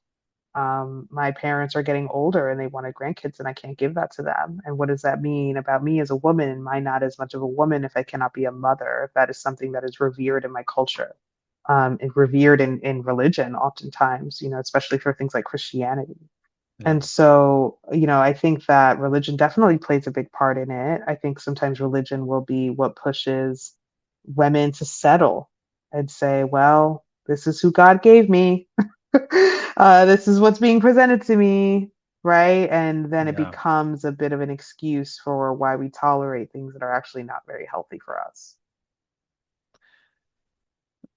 My parents are getting older and they wanted grandkids and I can't give that to them. And what does that mean about me as a woman? Am I not as much of a woman if I cannot be a mother? If that is something that is revered in my culture, and revered in religion, oftentimes, especially for things like Christianity. And Yeah. so, I think that religion definitely plays a big part in it. I think sometimes religion will be what pushes women to settle and say, well, this is who God gave me. This is what's being presented to me, right? And then it Yeah. becomes a bit of an excuse for why we tolerate things that are actually not very healthy for us.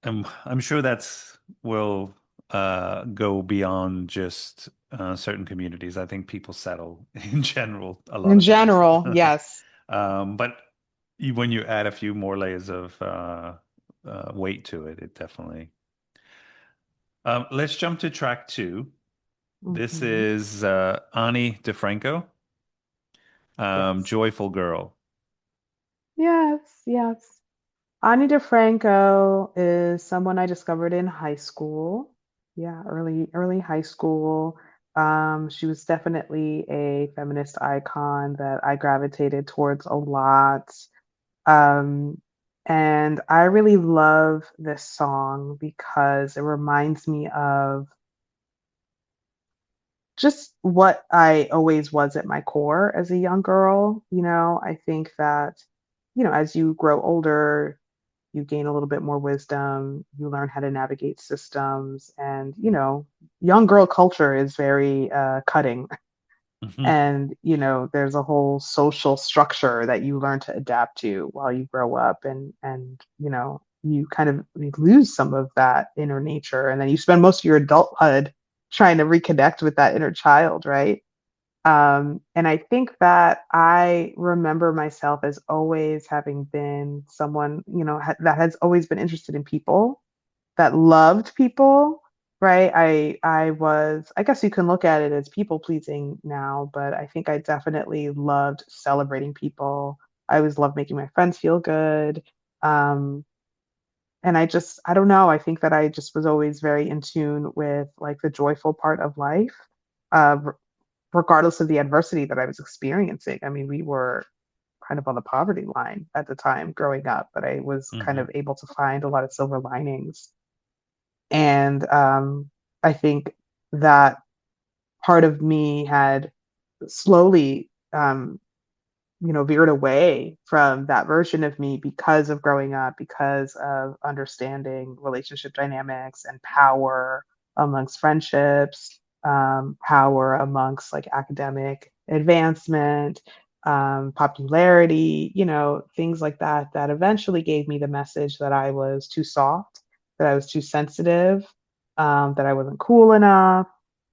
I'm sure that's will go beyond just certain communities. I think people settle in general a lot In of times. general, yes. But when you add a few more layers of weight to it, it definitely. Let's jump to track two. This Hmm. is Ani DeFranco, Yes. Joyful Girl. Yes, yes. Ani DeFranco is someone I discovered in high school. Yeah, early high school. She was definitely a feminist icon that I gravitated towards a lot. Um, and I really love this song because it reminds me of just what I always was at my core as a young girl. I think that, as you grow older, you gain a little bit more wisdom, you learn how to navigate systems, and, young girl culture is very cutting. Mhm. And, there's a whole social structure that you learn to adapt to while you grow up. And you kind of lose some of that inner nature, and then you spend most of your adulthood trying to reconnect with that inner child, right? And I think that I remember myself as always having been someone, that has always been interested in people, that loved people, right? I guess you can look at it as people pleasing now, but I think I definitely loved celebrating people. I always loved making my friends feel good. Um, and I don't know, I think that I just was always very in tune with like the joyful part of life, uh, regardless of the adversity that I was experiencing. I mean, we were kind of on the poverty line at the time growing up, but I was kind Hmm. of able to find a lot of silver linings. And I think that part of me had slowly, veered away from that version of me because of growing up, because of understanding relationship dynamics and power amongst friendships, power amongst like academic advancement, popularity, things like that, that eventually gave me the message that I was too soft, that I was too sensitive, that I wasn't cool enough,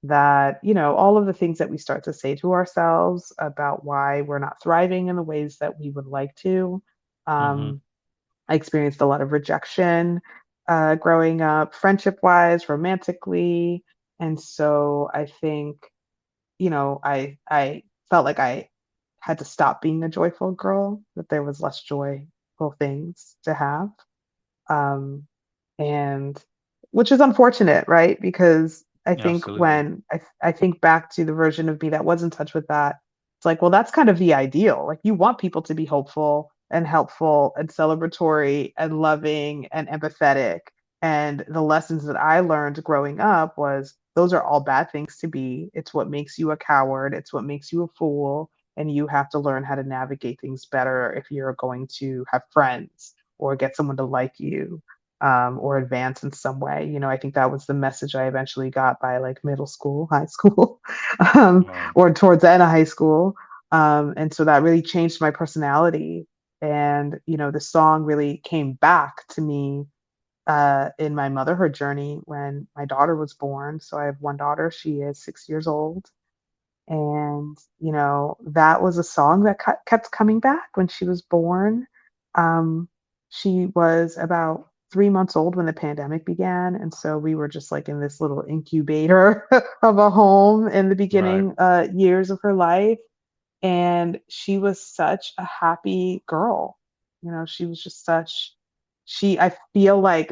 that, all of the things that we start to say to ourselves about why we're not thriving in the ways that we would like to. Hmm. Um, I experienced a lot of rejection growing up, friendship wise, romantically. And so I think, I felt like I had to stop being a joyful girl, that there was less joyful things to have. Um, and which is unfortunate, right? Because I think Absolutely. when I think back to the version of me that was in touch with that, it's like, well, that's kind of the ideal. Like you want people to be hopeful and helpful and celebratory and loving and empathetic. And the lessons that I learned growing up was those are all bad things to be. It's what makes you a coward. It's what makes you a fool. And you have to learn how to navigate things better if you're going to have friends or get someone to like you, or advance in some way. I think that was the message I eventually got by like middle school, high school, Wow. or towards the end of high school. And so that really changed my personality. And, the song really came back to me in my motherhood journey when my daughter was born. So I have one daughter, she is 6 years old. And, that was a song that kept coming back when she was born. Um, she was about 3 months old when the pandemic began. And so we were just like in this little incubator of a home in the Right. beginning years of her life. And she was such a happy girl. She was just I feel like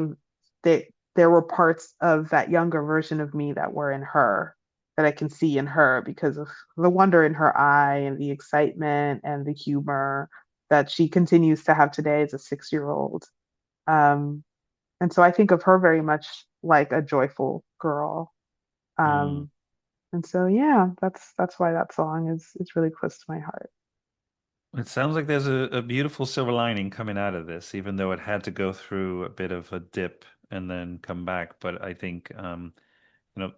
that there were parts of that younger version of me that were in her, that I can see in her because of the wonder in her eye and the excitement and the humor that she continues to have today as a 6 year old. Um, and so I think of her very much like a joyful girl. Mm. Um, and so yeah, that's why that song is really close to my heart. It sounds like there's a beautiful silver lining coming out of this, even though it had to go through a bit of a dip and then come back. But I think, you know,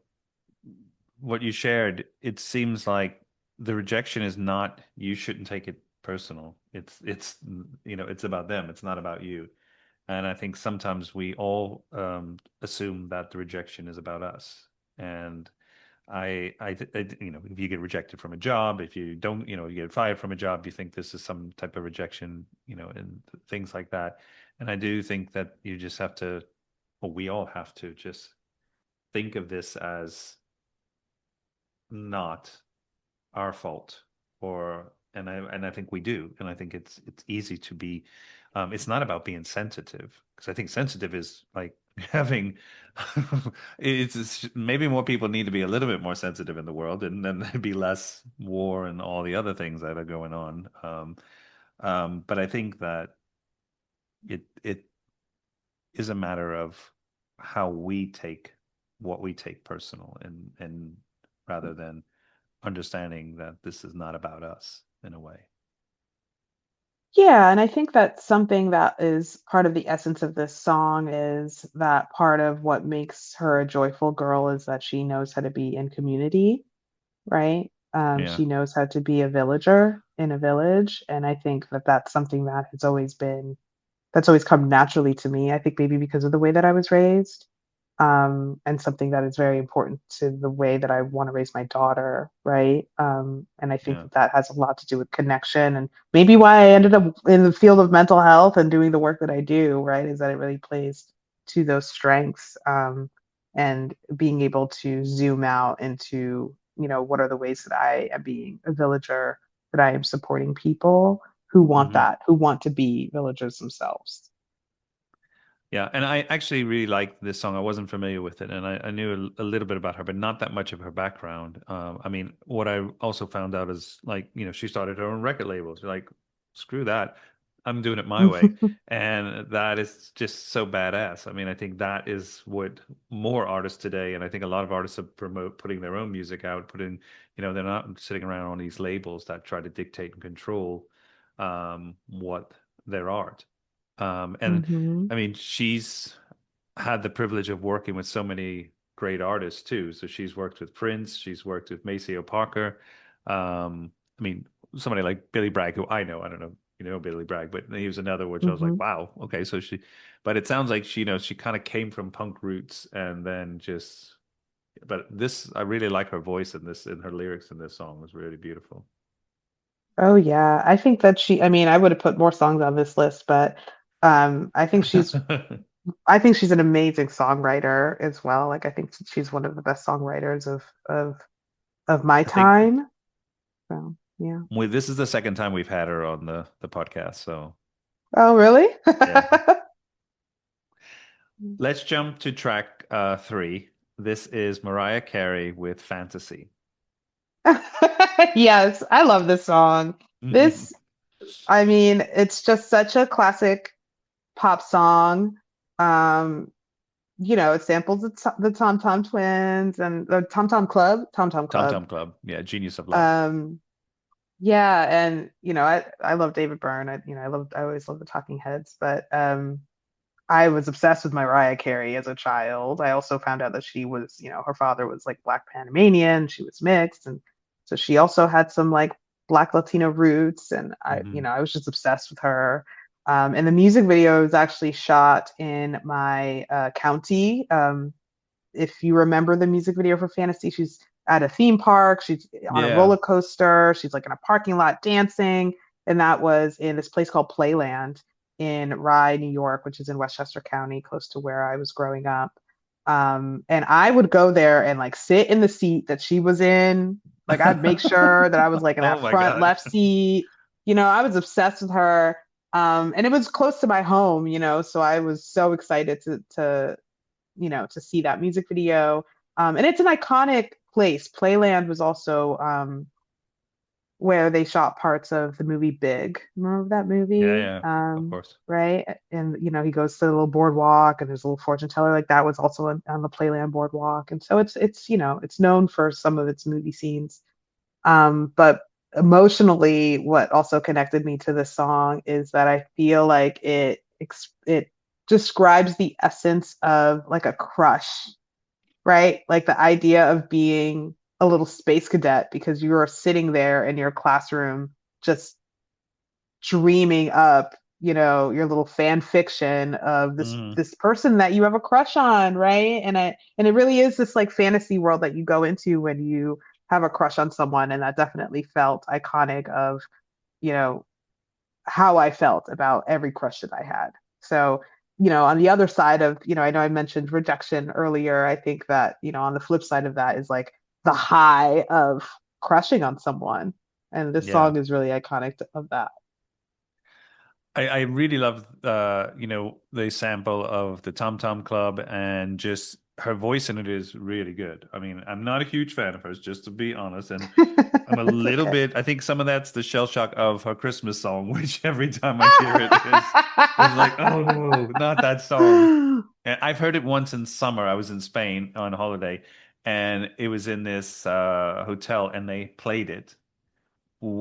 what you shared, it seems like the rejection is not, you shouldn't take it personal. It's about them. It's not about you. And I think sometimes we all assume that the rejection is about us. And if you get rejected from a job, if you don't, you get fired from a job, you think this is some type of rejection, and things like that. And I do think that you just have to, well, we all have to just think of this as not our fault, and I think we do, and I think it's easy to be. It's not about being sensitive, because I think sensitive is like having. It's maybe more people need to be a little bit more sensitive in the world, and then there'd be less war and all the other things that are going on. But I think that it is a matter of how we take what we take personal, and rather than understanding that this is not about us in a way. Yeah, and I think that something that is part of the essence of this song is that part of what makes her a joyful girl is that she knows how to be in community, right? Yeah. She knows how to be a villager in a village, and I think that that's something that has always been that's always come naturally to me. I think maybe because of the way that I was raised, and something that is very important to the way that I want to raise my daughter, right? And I think Yeah. that that has a lot to do with connection, and maybe why I ended up in the field of mental health and doing the work that I do, right? Is that it really plays to those strengths, and being able to zoom out into, what are the ways that I am being a villager, that I am supporting people who want Hmm. that, who want to be villagers themselves. Yeah, and I actually really liked this song. I wasn't familiar with it, and I knew a little bit about her, but not that much of her background. I mean, what I also found out is like, she started her own record labels. Like, screw that. I'm doing it my way. And that is just so badass. I mean, I think that is what more artists today, and I think a lot of artists are putting their own music out, they're not sitting around on these labels that try to dictate and control what their art. And Hmm. I mean, she's had the privilege of working with so many great artists too. So she's worked with Prince, she's worked with Maceo Parker. I mean, somebody like Billy Bragg, who I know, I don't know, Billy Bragg, but he was another which I was like, Hmm. wow, okay. But it sounds like she kind of came from punk roots and then but this, I really like her voice in her lyrics in this song was really beautiful. Oh yeah, I think that I mean, I would have put more songs on this list, but I think she's an amazing songwriter as well. Like I think she's one of the best songwriters of my I think time. So yeah. this is the second time we've had her on the podcast. So Oh really? yeah. Let's jump to track 3. This is Mariah Carey with Fantasy. Yes, I love this song. This, I mean, it's just such a classic pop song. Um, it samples the Tom Tom Twins and the Tom Tom Club, Tom Tom Tom Club. Tom Club. Yeah, Genius of Love. Um, yeah, and I love David Byrne. I always love the Talking Heads, but I was obsessed with Mariah Carey as a child. I also found out that she was, her father was like Black Panamanian, she was mixed, and so she also had some like Black Latino roots, and Hmm. I was just obsessed with her. And the music video was actually shot in my county. If you remember the music video for Fantasy, she's at a theme park, she's on a Yeah. roller coaster, she's like in a parking lot dancing, and that was in this place called Playland in Rye, New York, which is in Westchester County, close to where I was growing up. And I would go there and like sit in the seat that she was in. Like I'd make sure that I was like in Oh that my front God. left seat. I was obsessed with her. And it was close to my home, so I was so excited to see that music video. And it's an iconic place. Playland was also where they shot parts of the movie Big. Remember that Yeah, movie? yeah, of course. Right? And he goes to the little boardwalk and there's a little fortune teller. Like that was also on the Playland boardwalk. And so it's known for some of its movie scenes. But emotionally, what also connected me to this song is that I feel like it describes the essence of like a crush, right? Like the idea of being a little space cadet because you're sitting there in your classroom just dreaming up, your little fan fiction of this Hmm. this person that you have a crush on, right? And it really is this like fantasy world that you go into when you have a crush on someone, and that definitely felt iconic of, you know, how I felt about every crush that I had. So, on the other side of, I know I mentioned rejection earlier. I think that, on the flip side of that is like the high of crushing on someone. And this Yeah. song is really iconic of that. I really love the sample of the Tom Tom Club and just her voice in it is really good. I mean, I'm not a huge fan of hers, just to be honest, and I'm a It's little okay. bit. I think some of that's the shell shock of her Christmas song, which every time I hear it is like, oh no, not that song. And I've heard it once in summer. I was in Spain on holiday, and it was in this hotel, and they played it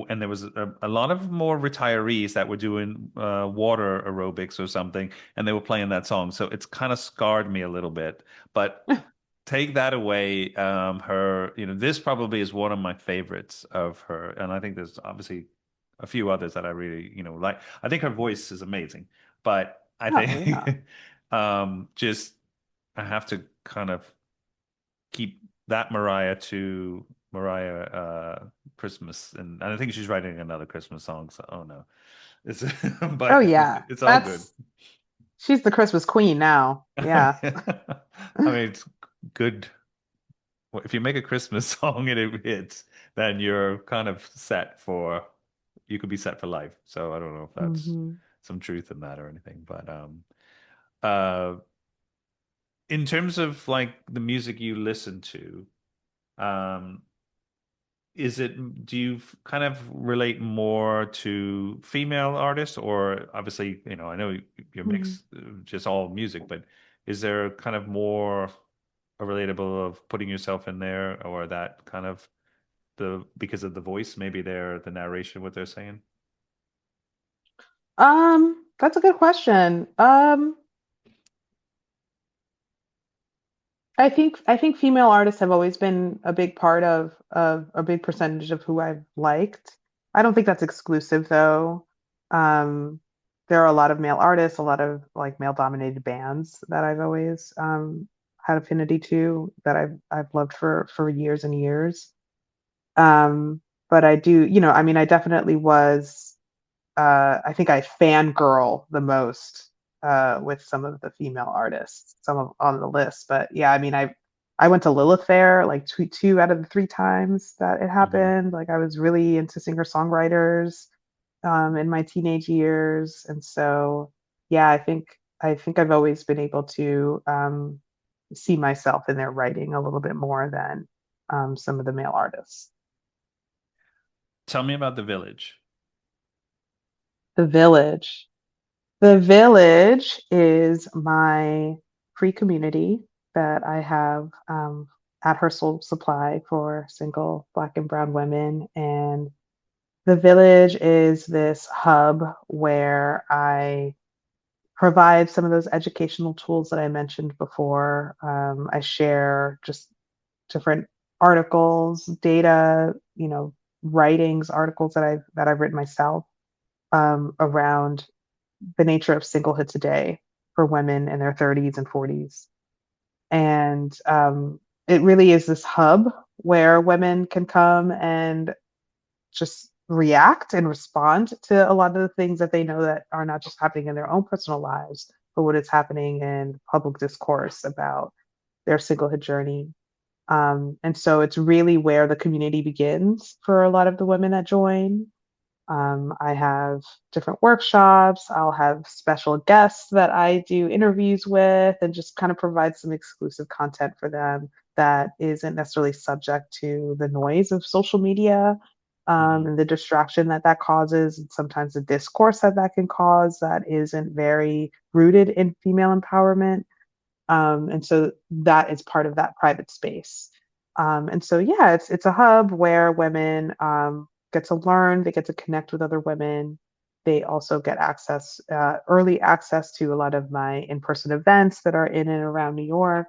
and there was a lot of more retirees that were doing water aerobics or something, and they were playing that song. So it's kind of scarred me a little bit. But take that away, this probably is one of my favorites of her, and I think there's obviously a few others that I really, like. I think her voice is amazing, but I Oh yeah. think just I have to kind of keep that Mariah to Mariah Christmas, and I think she's writing another Christmas song. So oh no, it's Oh but yeah. it's all good. That's she's the Christmas queen now. Yeah. I mean, it's good. Well, if you make a Christmas song and it hits, then you're kind of set for, you could be set for life. So I don't know if that's hmm some truth in that or anything. But uh, in terms of like the music you listen to, um, is it, do you kind of relate more to female artists, or obviously, I know your mix just all music, but is there kind of more a relatable of putting yourself in there, or that kind of the because of the voice, maybe the narration, what they're saying? That's a good question. I think female artists have always been a big part of a big percentage of who I've liked. I don't think that's exclusive though. Um, there are a lot of male artists, a lot of like male dominated bands that I've always had affinity to that I've loved for years and years. Um, but I do, I mean, I definitely was I think I fangirl the most with some of the female artists, some of on the list. But yeah, I mean, I went to Lilith Fair like two out of the three times that it Hmm. happened. Like I was really into singer-songwriters in my teenage years, and so yeah, I think I've always been able to see myself in their writing a little bit more than some of the male artists. Tell me about The Village. The Village. The Village is my free community that I have at her Soul Supply for single Black and Brown women. And the Village is this hub where I provide some of those educational tools that I mentioned before. I share just different articles, data, writings, articles that I've written myself around the nature of singlehood today for women in their 30s and 40s. And it really is this hub where women can come and just react and respond to a lot of the things that they know that are not just happening in their own personal lives, but what is happening in public discourse about their singlehood journey. And so it's really where the community begins for a lot of the women that join. I have different workshops. I'll have special guests that I do interviews with and just kind of provide some exclusive content for them that isn't necessarily subject to the noise of social media Hmm. and the distraction that that causes, and sometimes the discourse that that can cause that isn't very rooted in female empowerment. And so that is part of that private space. And so yeah, it's a hub where women get to learn, they get to connect with other women. They also get access, early access to a lot of my in-person events that are in and around New York,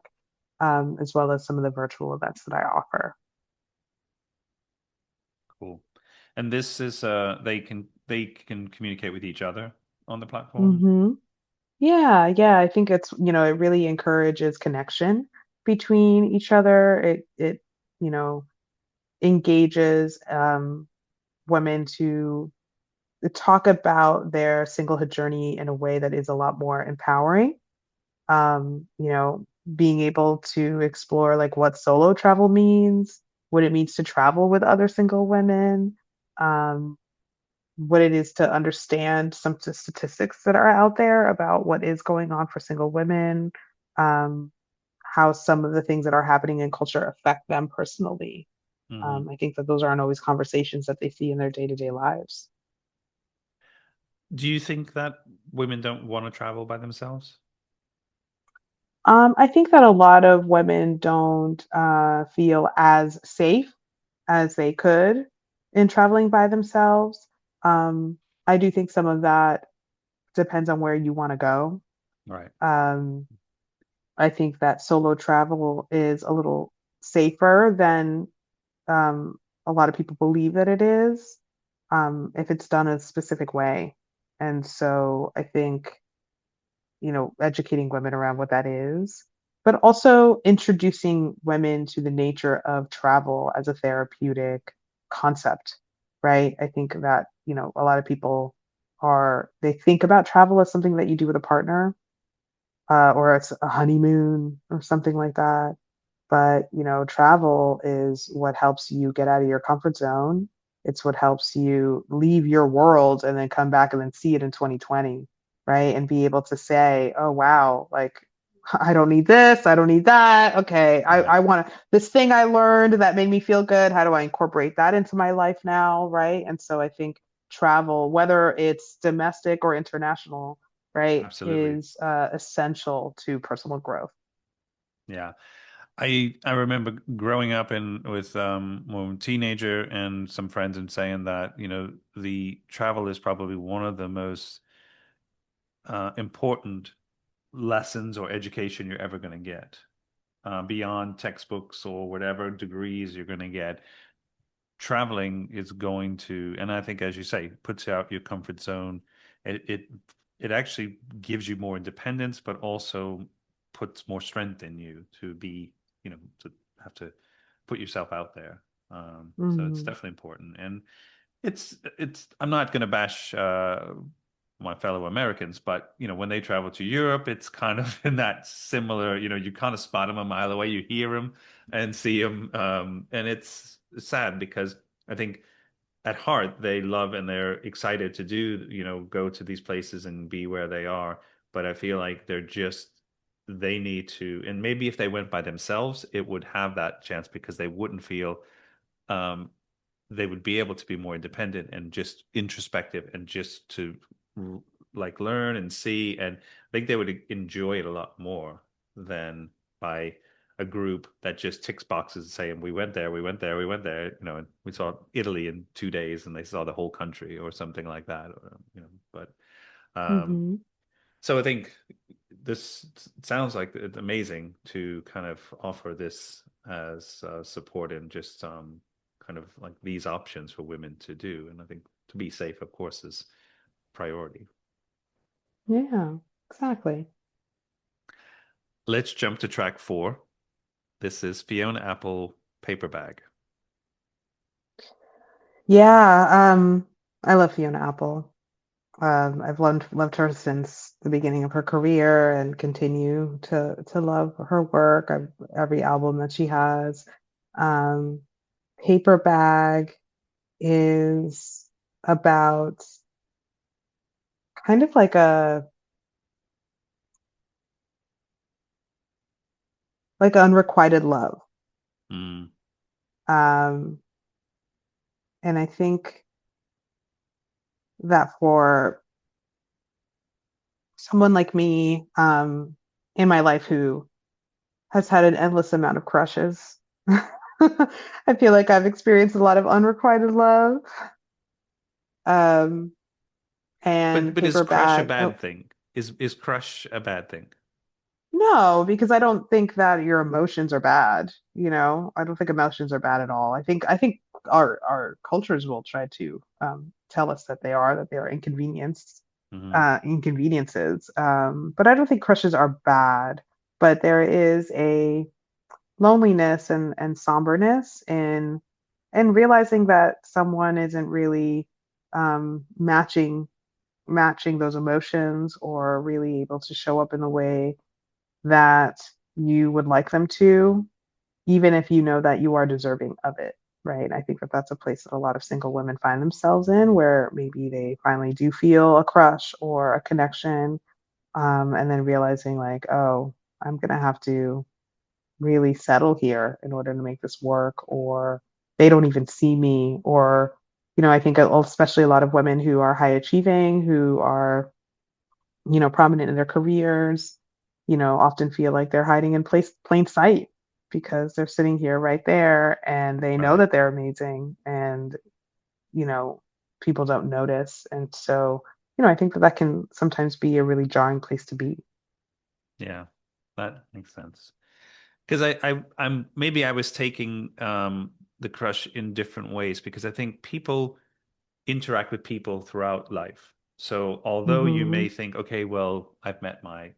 as well as some of the virtual events that I offer. Cool. And this is they can communicate with each other on the platform. hmm Yeah, yeah, I think it really encourages connection between each other. It, you know, engages women to talk about their singlehood journey in a way that is a lot more empowering. Being able to explore like what solo travel means, what it means to travel with other single women, um, what it is to understand some of the statistics that are out there about what is going on for single women, um, how some of the things that are happening in culture affect them personally. Hmm. I think that those aren't always conversations that they see in their day-to-day lives. Do you think that women don't want to travel by themselves? I think that a lot of women don't feel as safe as they could in traveling by themselves. Um, I do think some of that depends on where you want to go. Right. Um, I think that solo travel is a little safer than a lot of people believe that it is if it's done a specific way. And so I think educating women around what that is, but also introducing women to the nature of travel as a therapeutic concept, right? I think that, a lot of people they think about travel as something that you do with a partner, or it's a honeymoon or something like that. But, travel is what helps you get out of your comfort zone. It's what helps you leave your world and then come back and then see it in 2020, right? And be able to say, oh, wow, like, I don't need this. I don't need that. Okay. I, Yeah, I want this thing I learned that made me feel good. How do I incorporate that into my life now? Right. And so I think travel, whether it's domestic or international, right, absolutely. is essential to personal growth. Yeah. I remember growing up in with when a teenager and some friends and saying that, the travel is probably one of the most important lessons or education you're ever going to get. Beyond textbooks or whatever degrees you're going to get, traveling is going to, and I think, as you say, puts you out your comfort zone. It actually gives you more independence, but also puts more strength in you to be, to have to put yourself out there. So it's Mhm. definitely important, and it's. I'm not going to bash my fellow Americans, but when they travel to Europe, it's kind of in that similar. You kind of spot them a mile away, you hear them and see them, and it's sad because I think at heart they love and they're excited to do, go to these places and be where they are. But I feel like they need to, and maybe if they went by themselves, it would have that chance because they wouldn't feel um, they would be able to be more independent and just introspective and just to like learn and see. And I think they would enjoy it a lot more than by a group that just ticks boxes saying we went there, we went there, we went there, and we saw Italy in 2 days and they saw the whole country or something like that. But um, Mhm. so I think this sounds like it's amazing to kind of offer this as support and just kind of like these options for women to do. And I think to be safe, of course, is priority. Yeah, exactly. Let's jump to track 4. This is Fiona Apple Paper Bag. Yeah, I love Fiona Apple. I've loved her since the beginning of her career and continue to love her work. Every album that she has. Um, Paper Bag is about kind of like a unrequited love. Mm, Um, and I think that for someone like me, in my life who has had an endless amount of crushes. I feel like I've experienced a lot of unrequited love. Um, but and is paper crush a bag. Oh, bad thing? Is crush a bad thing? no, because I don't think that your emotions are bad. I don't think emotions are bad at all. I think our cultures will try to tell us that they are Hmm. inconveniences. But I don't think crushes are bad. But there is a loneliness and somberness in realizing that someone isn't really matching those emotions or really able to show up in the way that you would like them to, even if you know that you are deserving of it. Right. I think that that's a place that a lot of single women find themselves in, where maybe they finally do feel a crush or a connection, and then realizing, like, oh, I'm going to have to really settle here in order to make this work, or they don't even see me, or I think especially a lot of women who are high achieving, who are prominent in their careers, often feel like they're hiding in plain sight because they're sitting here right there and they know Right. that they're amazing, and you know people don't notice. And so I think that that can sometimes be a really jarring place to be. Yeah, that makes sense. Because I'm maybe I was taking the crush in different ways because I think people interact with people throughout life. So although you Mm-hmm. may think, okay, well, I've met my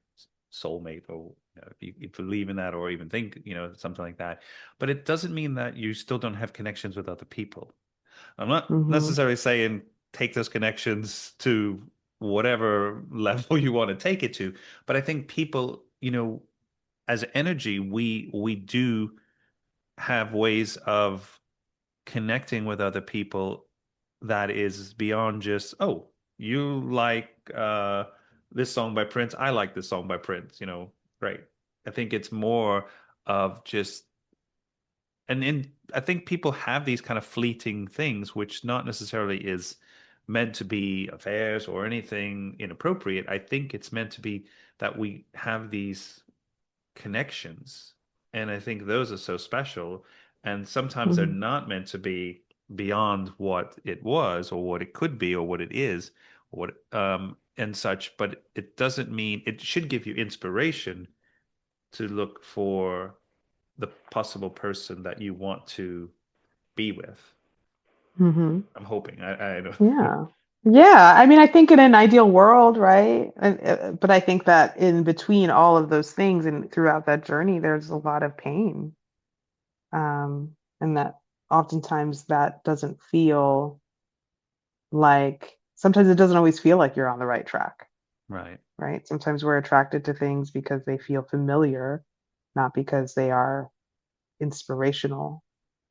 soulmate, or if you believe in that, or even think, something like that, but it doesn't mean that you still don't have connections with other people. I'm not Mm-hmm. necessarily saying take those connections to whatever level you want to take it to, but I think people, as energy, we do have ways of connecting with other people that is beyond just, oh, you like this song by Prince, I like this song by Prince, right. I think it's more of just, and I think people have these kind of fleeting things, which not necessarily is meant to be affairs or anything inappropriate. I think it's meant to be that we have these connections. And I think those are so special. And sometimes they're Mm-hmm. not meant to be beyond what it was or what it could be or what it is, or what and such, but it doesn't mean it should give you inspiration to look for the possible person that you want to be with. Mm-hmm. I'm hoping. I don't. Yeah. Yeah. I mean, I think in an ideal world, right? But I think that in between all of those things and throughout that journey, there's a lot of pain. And that oftentimes that doesn't feel like, sometimes it doesn't always feel like you're on the right track, Right. right? Sometimes we're attracted to things because they feel familiar, not because they are inspirational,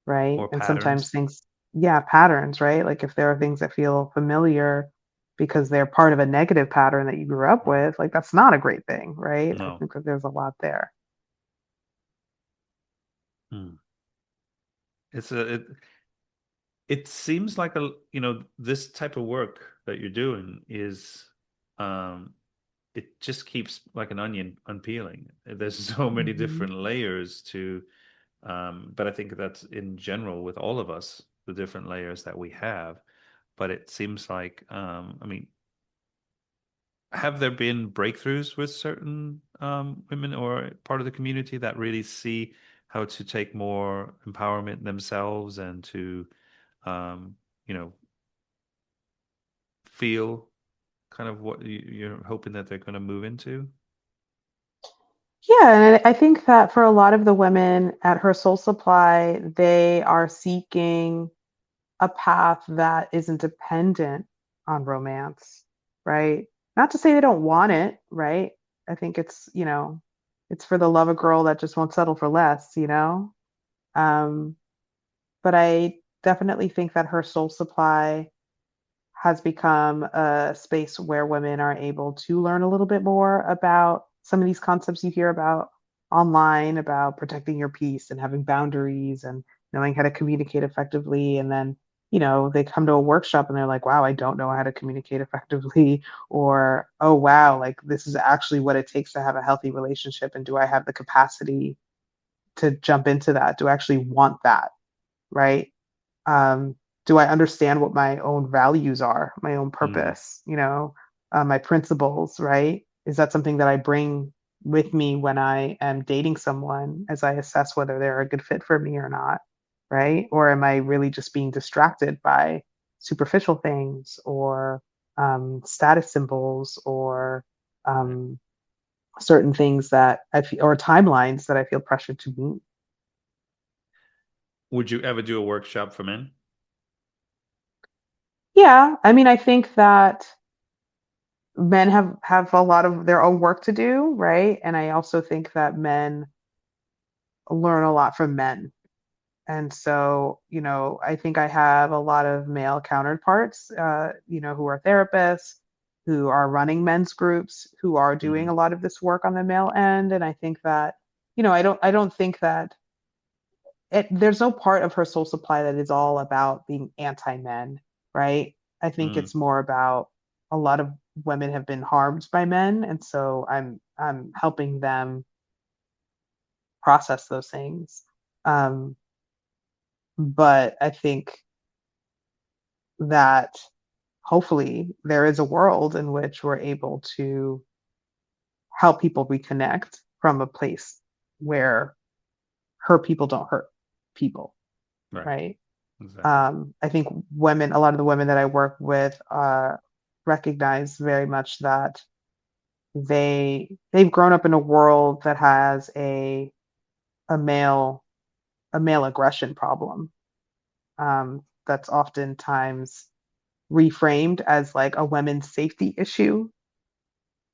right? Or And sometimes patterns. things, yeah, patterns, right? Like if there are things that feel familiar because they're part of a negative pattern that you grew up Right. with, like that's not a great thing, right? I No. think that there's a lot there. Hmm. It seems like this type of work that you're doing is um it just keeps like an onion unpeeling. There's so many Hmm. different layers to but I think that's in general with all of us, the different layers that we have. But it seems like I mean, have there been breakthroughs with certain women or part of the community that really see how to take more empowerment themselves and to um, you know, feel kind of what you're hoping that they're going to move into? Yeah, and I think that for a lot of the women at Her Soul Supply, they are seeking a path that isn't dependent on romance, right? Not to say they don't want it, right? I think it's for the lover girl that just won't settle for less. Um, but I definitely think that Her Soul Supply has become a space where women are able to learn a little bit more about some of these concepts you hear about online, about protecting your peace and having boundaries and knowing how to communicate effectively. And then, they come to a workshop and they're like, wow, I don't know how to communicate effectively. Or, oh, wow, like this is actually what it takes to have a healthy relationship. And do I have the capacity to jump into that? Do I actually want that? Right? um, do I understand what my own values are, my own Mm, purpose, my principles, right? Is that something that I bring with me when I am dating someone as I assess whether they're a good fit for me or not, right? Or am I really just being distracted by superficial things or status symbols or right. um, certain things that I feel, or timelines that I feel pressured to meet? Would you ever do a workshop for men? Yeah, I mean, I think that men have a lot of their own work to do, right? And I also think that men learn a lot from men. And so, I think I have a lot of male counterparts, who are therapists, who are running men's groups, who are doing Hmm. a lot of this work on the male end. And I think that, I don't think that there's no part of Her Soul Supply that is all about being anti-men, right? I think Mm. it's more about a lot of women have been harmed by men, and so I'm helping them process those things. Um, but I think that hopefully there is a world in which we're able to help people reconnect from a place where hurt people don't hurt people, Right. right? Exactly. I think a lot of the women that I work with recognize very much that they've grown up in a world that has a male a male aggression problem, that's oftentimes reframed as like a women's safety issue,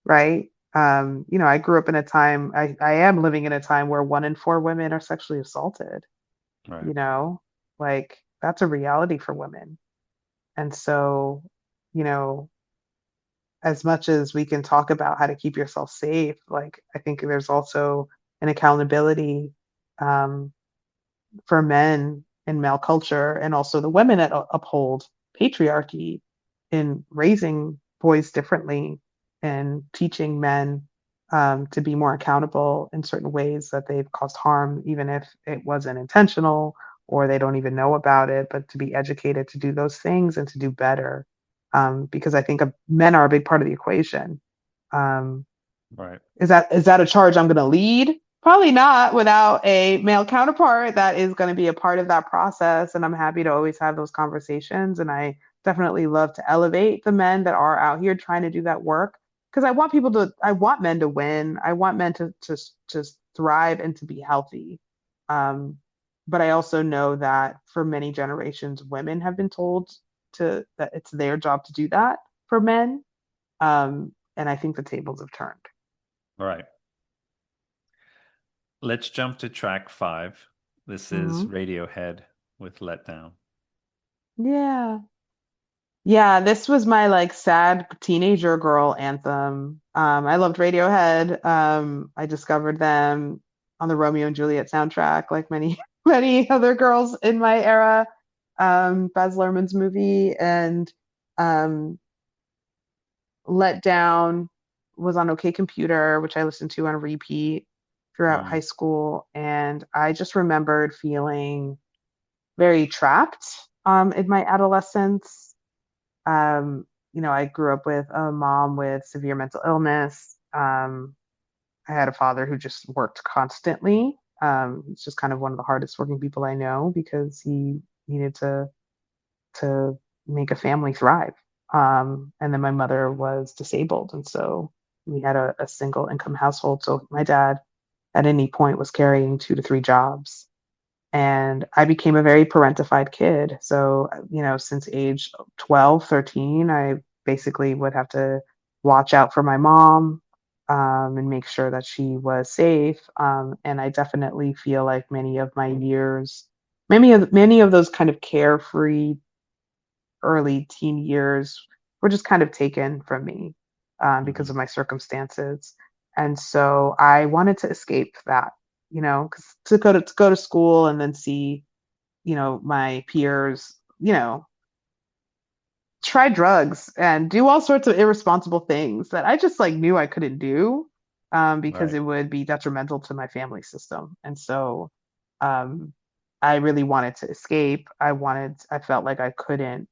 right? I grew up in a time, I am living in a time where 1 in 4 women are sexually assaulted, Right. you know, like that's a reality for women. And so, you know, as much as we can talk about how to keep yourself safe, like I think there's also an accountability, um, for men in male culture and also the women that uphold patriarchy in raising boys differently and teaching men, to be more accountable in certain ways that they've caused harm, even if it wasn't intentional or they don't even know about it, but to be educated to do those things and to do better. Because I think men are a big part of the equation. Um, Right. is that a charge I'm going to lead? Probably not without a male counterpart that is going to be a part of that process. And I'm happy to always have those conversations. And I definitely love to elevate the men that are out here trying to do that work because I want men to win. I want men to thrive and to be healthy. Um, but I also know that for many generations, women have been told that it's their job to do that for men. And I think the tables have turned. Right. Let's jump to track 5. This is Mhm. Radiohead with Let Down. Yeah. Yeah, this was my like sad teenager girl anthem. I loved Radiohead. I discovered them on the Romeo and Juliet soundtrack, like many many other girls in my era. Baz Luhrmann's movie and um, Let Down was on OK Computer, which I listened to on repeat throughout high Mm, school, and I just remembered feeling very trapped in my adolescence. I grew up with a mom with severe mental illness. I had a father who just worked constantly. He's just kind of one of the hardest working people I know because he needed to make a family thrive. And then my mother was disabled, and so we had a single income household. So my dad, at any point, was carrying 2 to 3 jobs. And I became a very parentified kid. So, since age 12, 13, I basically would have to watch out for my mom, and make sure that she was safe. And I definitely feel like many of those kind of carefree early teen years were just kind of taken from me, because mhm. of my circumstances. And so I wanted to escape that, because to go to school and then see, my peers, try drugs and do all sorts of irresponsible things that I just like knew I couldn't do, because Right. it would be detrimental to my family system. And so, um, I really wanted to escape. I felt like I couldn't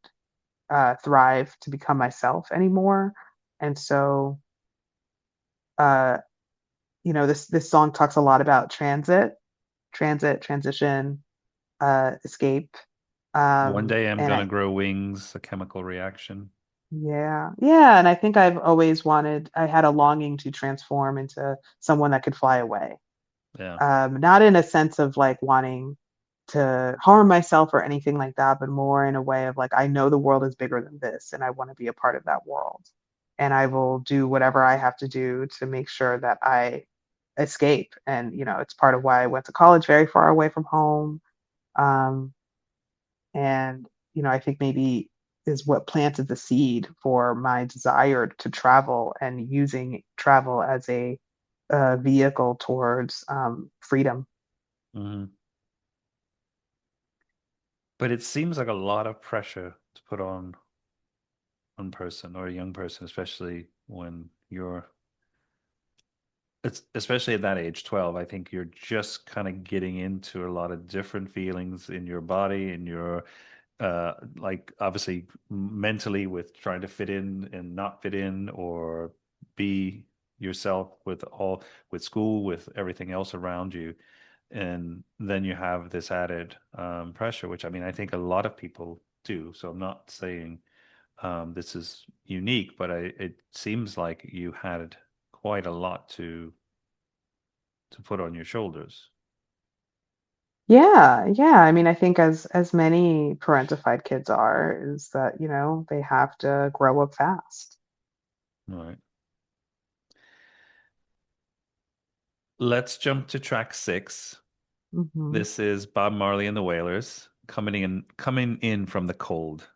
thrive to become myself anymore. And so, uh, this song talks a lot about transition, escape. One day I'm And gonna I grow wings, a chemical reaction. Yeah, yeah, and I think I had a longing to transform into someone that could fly away. Yeah. Not in a sense of like wanting to harm myself or anything like that, but more in a way of like, I know the world is bigger than this, and I want to be a part of that world. And I will do whatever I have to do to make sure that I escape. And, it's part of why I went to college very far away from home. Um, and, I think maybe is what planted the seed for my desire to travel and using travel as a vehicle towards freedom. Mhm. But it seems like a lot of pressure to put on one person or a young person, especially when it's especially at that age, 12. I think you're just kind of getting into a lot of different feelings in your body, in your like obviously mentally with trying to fit in and not fit in or be yourself with school, with everything else around you. And then you have this added pressure, which I mean, I think a lot of people do. So I'm not saying this is unique, but it seems like you had quite a lot to put on your shoulders. Yeah, yeah. I mean, I think as many parentified kids are, is that, they have to grow up fast. All right. Let's jump to track 6. Hmm. This is Bob Marley and the Wailers coming in from the cold.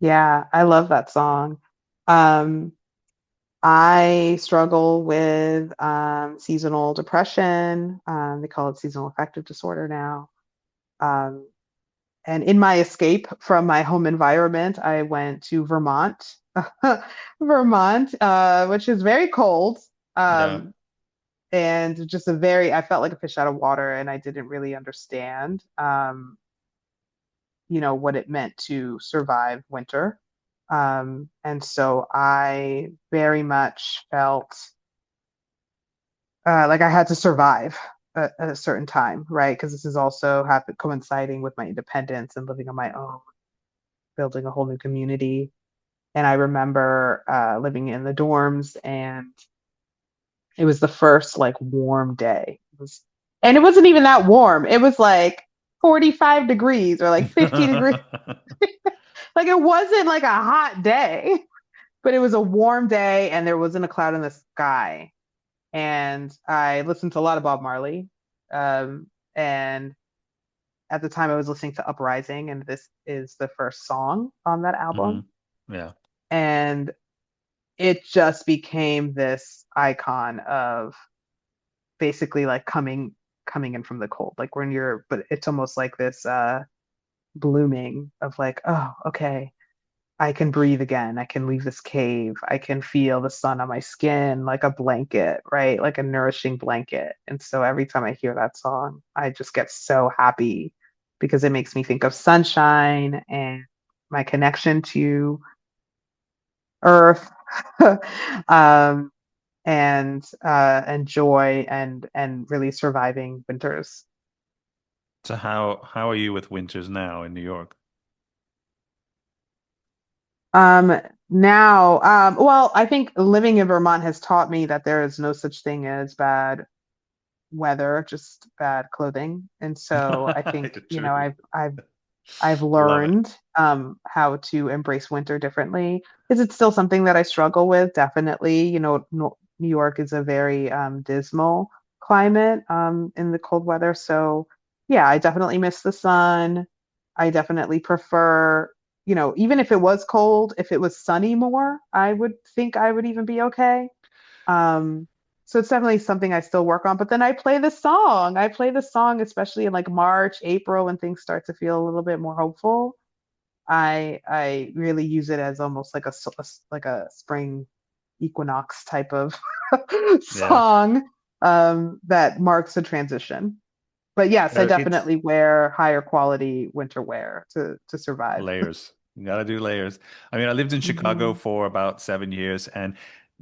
Yeah, I love that song. Um, I struggle with seasonal depression. They call it seasonal affective disorder now. Um, and in my escape from my home environment, I went to Vermont, Vermont, which is very cold. Yeah. Um, and just I felt like a fish out of water, and I didn't really understand, what it meant to survive winter. And so I very much felt like I had to survive at a certain time, right? Because this is also coinciding with my independence and living on my own, building a whole new community. And I remember living in the dorms, and it was the first like warm day. And it wasn't even that warm. It was like 45 degrees or like 50 degrees. Like it wasn't like a hot day, but it was a warm day and there wasn't a cloud in the sky. And I listened to a lot of Bob Marley. And at the time I was listening to Uprising, and this is the first song on that Hmm. album. Yeah. And it just became this icon of basically like coming in from the cold. Like when you're but it's almost like this blooming of like, oh, okay, I can breathe again. I can leave this cave. I can feel the sun on my skin like a blanket, right? Like a nourishing blanket. And so every time I hear that song, I just get so happy because it makes me think of sunshine and my connection to earth. um, and joy and really surviving winters. So how are you with winters now in New York? Um, Now, well, I think living in Vermont has taught me that there is no such thing as bad weather, just bad clothing. And so I think, True. I've Love it. learned how to embrace winter differently. Is it still something that I struggle with? Definitely. No, New York is a very dismal climate in the cold weather. So yeah, I definitely miss the sun. I definitely prefer, even if it was cold, if it was sunny more, I would think I would even be okay. Um, so it's definitely something I still work on. But then I play the song. I play the song, especially in like March, April, when things start to feel a little bit more hopeful. I really use it as almost like like a spring equinox type of Yeah. song that marks a transition. But yes, I It's definitely wear higher quality winter wear to survive. layers. You gotta do layers. I mean, I lived in Chicago Hmm. for about 7 years, and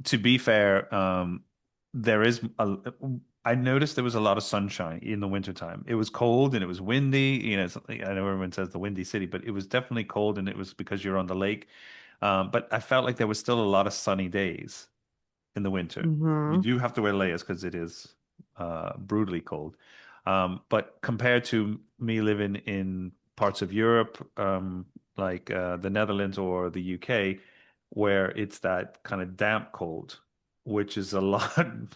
to be fair, there is I noticed there was a lot of sunshine in the wintertime. It was cold and it was windy. I know everyone says the windy city, but it was definitely cold, and it was because you're on the lake. But I felt like there was still a lot of sunny days in the winter. You Hmm. do have to wear layers because it is brutally cold. But compared to me living in parts of Europe, like the Netherlands or the UK, where it's that kind of damp cold, which is a lot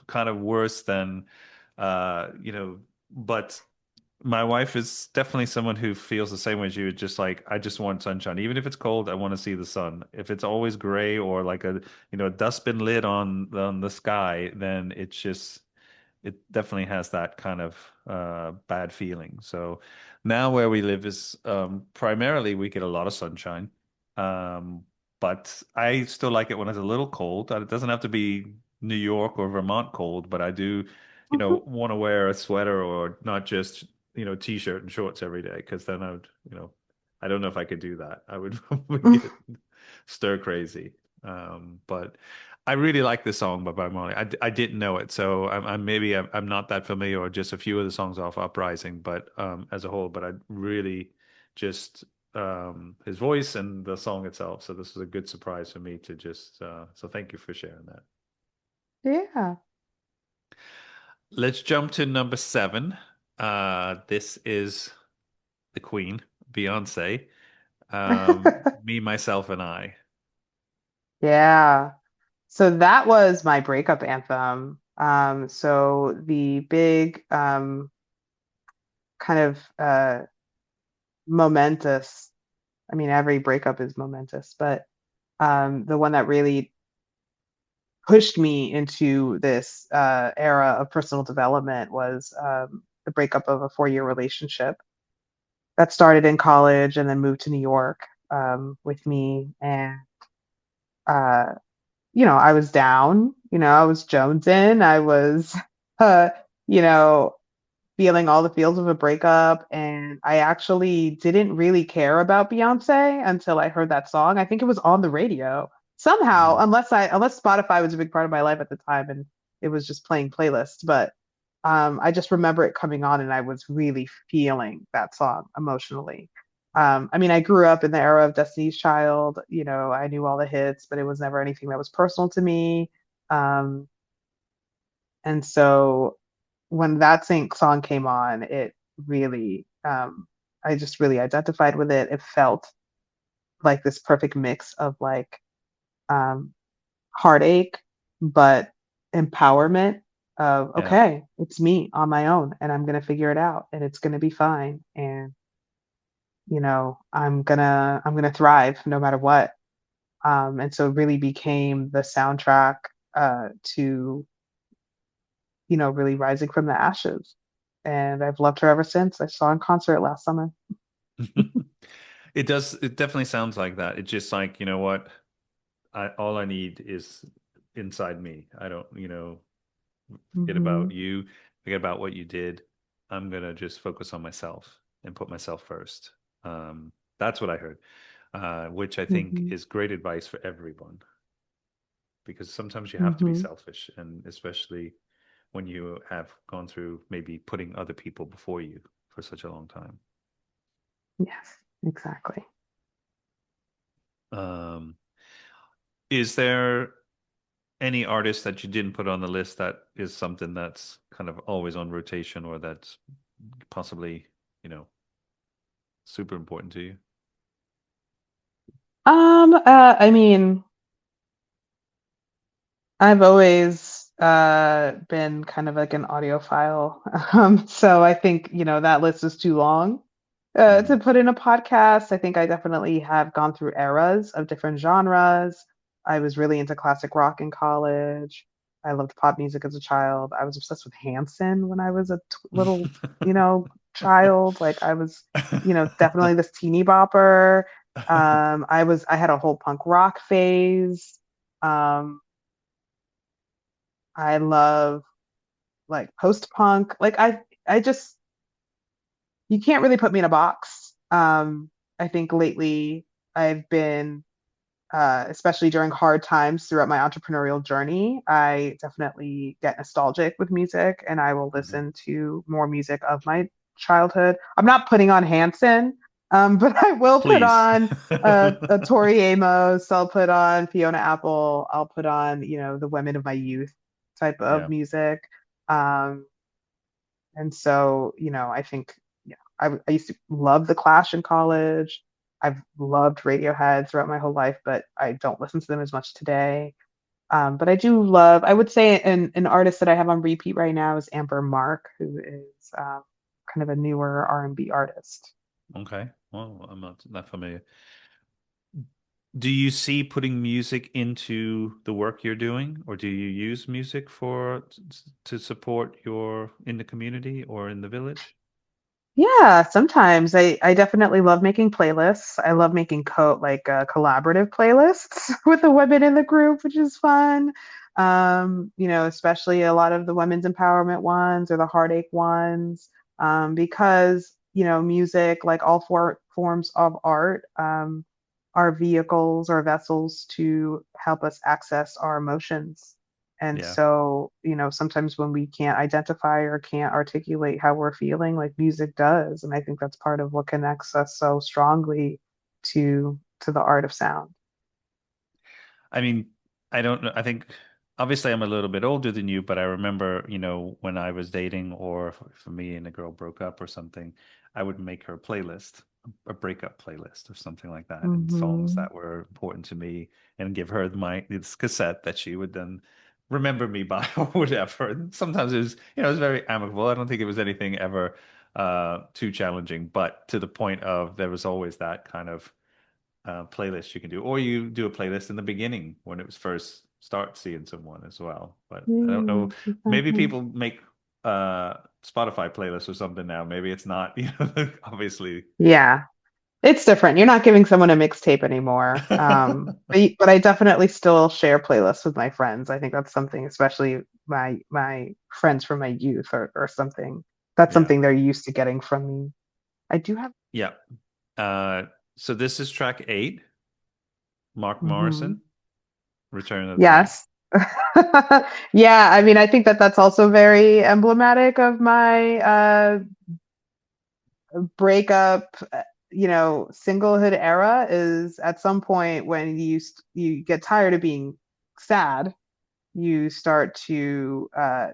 kind of worse than, but my wife is definitely someone who feels the same way as you. Just like, I just want sunshine. Even if it's cold, I want to see the sun. If it's always gray or like a dustbin lid on the sky, then it definitely has that kind of bad feeling. So now where we live is primarily we get a lot of sunshine. Um, but I still like it when it's a little cold. It doesn't have to be New York or Vermont cold, but I do, want to wear a sweater or not just, t-shirt and shorts every day because then I would, I don't know if I could do that. I would, would get stir crazy. But I really like this song by Marley. I didn't know it, so I'm not that familiar, or just a few of the songs off Uprising, but as a whole. But I really just his voice and the song itself. So this is a good surprise for me to just. So thank you for sharing that. Yeah. Let's jump to number seven. This is the Queen, Beyonce. Me, myself, and I. Yeah. So that was my breakup anthem. So the big kind of momentous, I mean, every breakup is momentous, but the one that really pushed me into this era of personal development was the breakup of a 4-year relationship that started in college and then moved to New York with me. And, uh, I was down, I was jonesing, I was, uh, you know, feeling all the feels of a breakup. And I actually didn't really care about Beyonce until I heard that song. I think it was on the radio somehow, Mhm. unless Spotify was a big part of my life at the time and it was just playing playlists. But I just remember it coming on and I was really feeling that song emotionally. I mean, I grew up in the era of Destiny's Child. I knew all the hits, but it was never anything that was personal to me. Um, and so when that song came on, it really, I just really identified with it. It felt like this perfect mix of like um, heartache, but empowerment of, Yeah. okay, it's me on my own and I'm going to figure it out and it's going to be fine. And, I'm going to thrive no matter what. And so it really became the soundtrack to really rising from the ashes. And I've loved her ever since. I saw her in concert last summer. It does. It definitely sounds like that. It's just like, you know what? All I need is inside me. I don't, forget about Hmm. you, forget about what you did. I'm gonna just focus on myself and put myself first. That's what I heard, which I think Hmm. is great advice for everyone because sometimes you have to be Hmm. selfish, and especially when you have gone through maybe putting other people before you for such a long time. Yes, exactly. Um, is there any artist that you didn't put on the list that is something that's kind of always on rotation or that's possibly, you know, super important to you? I mean, I've always been kind of like an audiophile. So I think, that list is too long to Mm. put in a podcast. I think I definitely have gone through eras of different genres. I was really into classic rock in college. I loved pop music as a child. I was obsessed with Hanson when I was a little, child. Like I was, definitely this teeny bopper. I had a whole punk rock phase. Um, I love like post-punk. Like I just you can't really put me in a box. I think lately I've been especially during hard times throughout my entrepreneurial journey, I definitely get nostalgic with music and I will Mhm. listen to more music of my childhood. I'm not putting on Hanson, but I will put Please. on a Tori Amos, I'll put on Fiona Apple, I'll put on, the women of my youth type of Yeah. music. Um, and so, I think, I used to love The Clash in college. I've loved Radiohead throughout my whole life, but I don't listen to them as much today. But I do love, I would say an artist that I have on repeat right now is Amber Mark, who is kind of a newer R&B artist. Okay. Well, I'm not that familiar. Do you see putting music into the work you're doing, or do you use music to support your in the community or in the village? Yeah, sometimes I definitely love making playlists. I love making collaborative playlists with the women in the group, which is fun. Especially a lot of the women's empowerment ones or the heartache ones, because music, like all forms of art, are vehicles or vessels to help us access our emotions And Yeah. so, sometimes when we can't identify or can't articulate how we're feeling, like music does. And I think that's part of what connects us so strongly to the art of sound. I mean, I don't know. I think obviously I'm a little bit older than you, but I remember, when I was dating or if me and a girl broke up or something, I would make her a playlist, a breakup playlist or something like that, and songs Hmm. that were important to me and give her this cassette that she would then remember me by or whatever. And sometimes it was very amicable. I don't think it was anything ever too challenging, but to the point of there was always that kind of playlist you can do, or you do a playlist in the beginning when it was first start seeing someone as well. But I don't know, Mm, maybe exactly. people make Spotify playlists or something now. Maybe it's not, obviously. Yeah. It's different. You're not giving someone a mixtape anymore. But I definitely still share playlists with my friends. I think that's something, especially my friends from my youth or something. That's Yeah, something they're used to getting from me. I do have. yeah. Uh, so this is track 8, Mark Mhm. Morrison, Return of the Tank. Yes. Yeah, I mean, I think that that's also very emblematic of my breakup, singlehood era is at some point when you get tired of being sad, you start to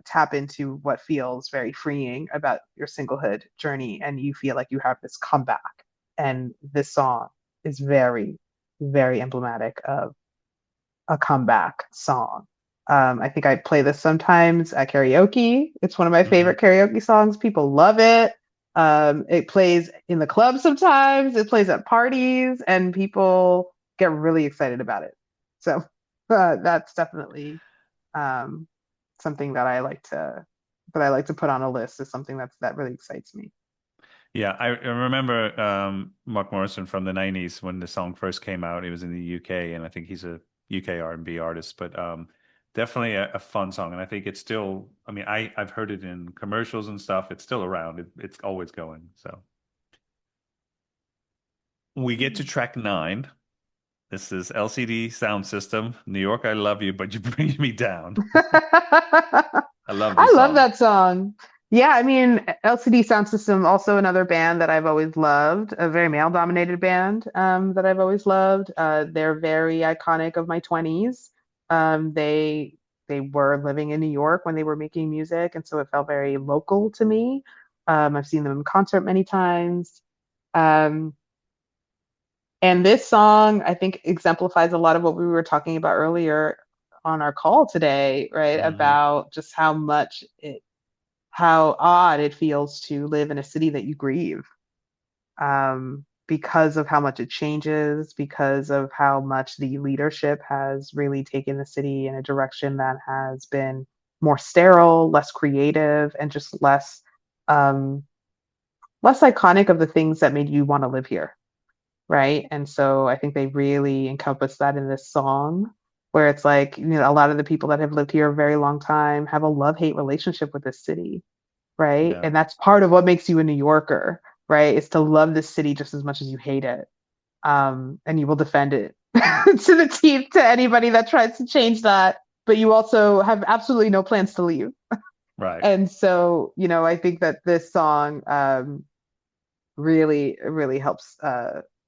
tap into what feels very freeing about your singlehood journey, and you feel like you have this comeback. And this song is very, very emblematic of a comeback song. I think I play this sometimes at karaoke. It's one of my Hmm. favorite karaoke songs. People love it. It plays in the club sometimes. It plays at parties, and people get really excited about it. So that's definitely um, something that I like to put on a list. Is something that really excites me. Yeah, I remember Mark Morrison from the 90s when the song first came out. He was in the UK, and I think he's a UK R&B artist, but definitely a fun song. And I think it's still, I mean, I've heard it in commercials and stuff. It's still around. It's always going. So we get to track 9. This is LCD Sound System, New York, I love you, but you bring me down. I love I this love song. that song. Yeah, I mean, LCD Sound System, also another band that I've always loved, a very male-dominated band that I've always loved. They're very iconic of my 20s. They were living in New York when they were making music, and so it felt very local to me. I've seen them in concert many times. Um, and this song, I think, exemplifies a lot of what we were talking about earlier on our call today, right? Hmm. About just how odd it feels to live in a city that you grieve, because of how much it changes, because of how much the leadership has really taken the city in a direction that has been more sterile, less creative, and just um, less iconic of the things that made you want to live here, right? And so I think they really encompass that in this song, where it's like, a lot of the people that have lived here a very long time have a love-hate relationship with this city, right? Yeah, And that's part of what makes you a New Yorker, right? Is to love this city just as much as you hate it. And you will defend it to the teeth to anybody that tries to change that. But you also have absolutely no plans to leave. right. And so, I think that this song really, really helps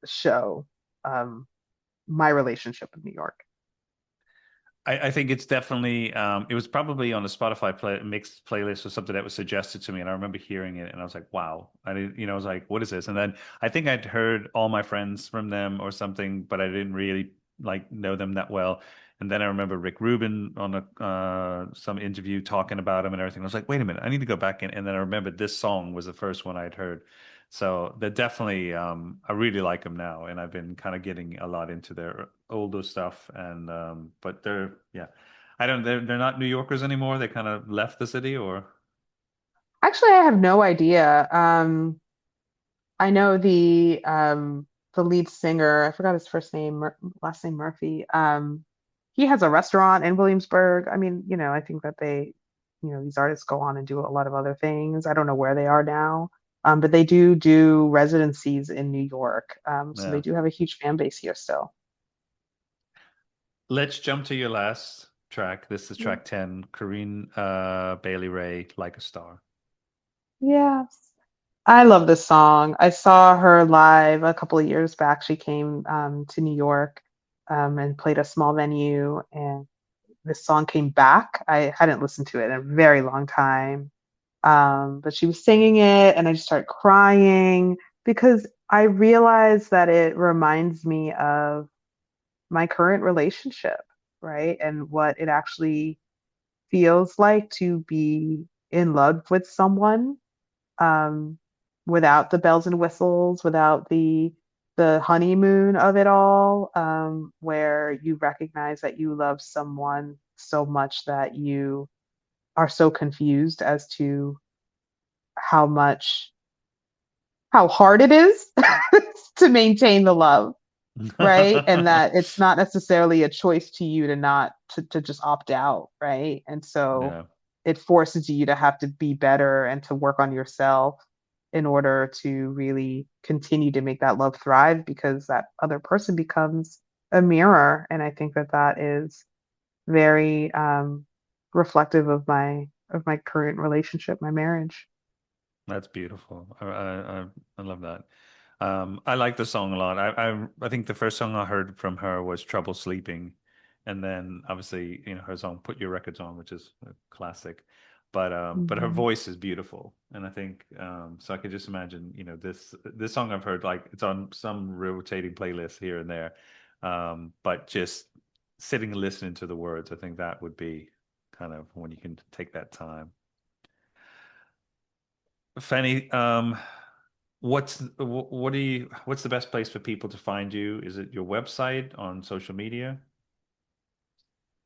show um, my relationship with New York. I think it's definitely it was probably on a Spotify mixed playlist or something that was suggested to me, and I remember hearing it, and I was like, "Wow!" I didn't, I was like, "What is this?" And then I think I'd heard All My Friends from them or something, but I didn't really like know them that well. And then I remember Rick Rubin on a some interview talking about him and everything. I was like, "Wait a minute, I need to go back in." And then I remembered this song was the first one I'd heard. So they're definitely, I really like them now, and I've been kind of getting a lot into their older stuff. And but yeah, I don't, they're not New Yorkers anymore. They kind of left the city, or Actually, I have no idea. I know the lead singer, I forgot his first name, last name Murphy. He has a restaurant in Williamsburg. I mean, I think that these artists go on and do a lot of other things. I don't know where they are now. But they do residencies in New York. So they yeah. do have a huge fan base here still. Let's jump to your last. track. This is track 10, Corrine Bailey Ray, Like a Star. Yes. I love this song. I saw her live a couple of years back. She came to New York and played a small venue, and this song came back. I hadn't listened to it in a very long time. But she was singing it, and I just started crying because I realized that it reminds me of my current relationship, right? And what it actually feels like to be in love with someone um, without the bells and whistles, without the honeymoon of it all, where you recognize that you love someone so much that you are so confused as to how much how hard it is to maintain the love, right? And that it's not necessarily a choice to you to not to just opt out, right? And so Yeah, it forces you to have to be better and to work on yourself in order to really continue to make that love thrive because that other person becomes a mirror. And I think that that is very reflective of my current relationship, my marriage. that's beautiful. I love that. I like the song a lot. I think the first song I heard from her was Trouble Sleeping, and then obviously, her song Put Your Records On, which is a classic. But her Mhm. voice is beautiful, and I think so. I could just imagine, this song I've heard, like it's on some rotating playlist here and there, but just sitting and listening to the words, I think that would be kind of when you can take that time. Fanny, what's the best place for people to find you? Is it your website, on social media?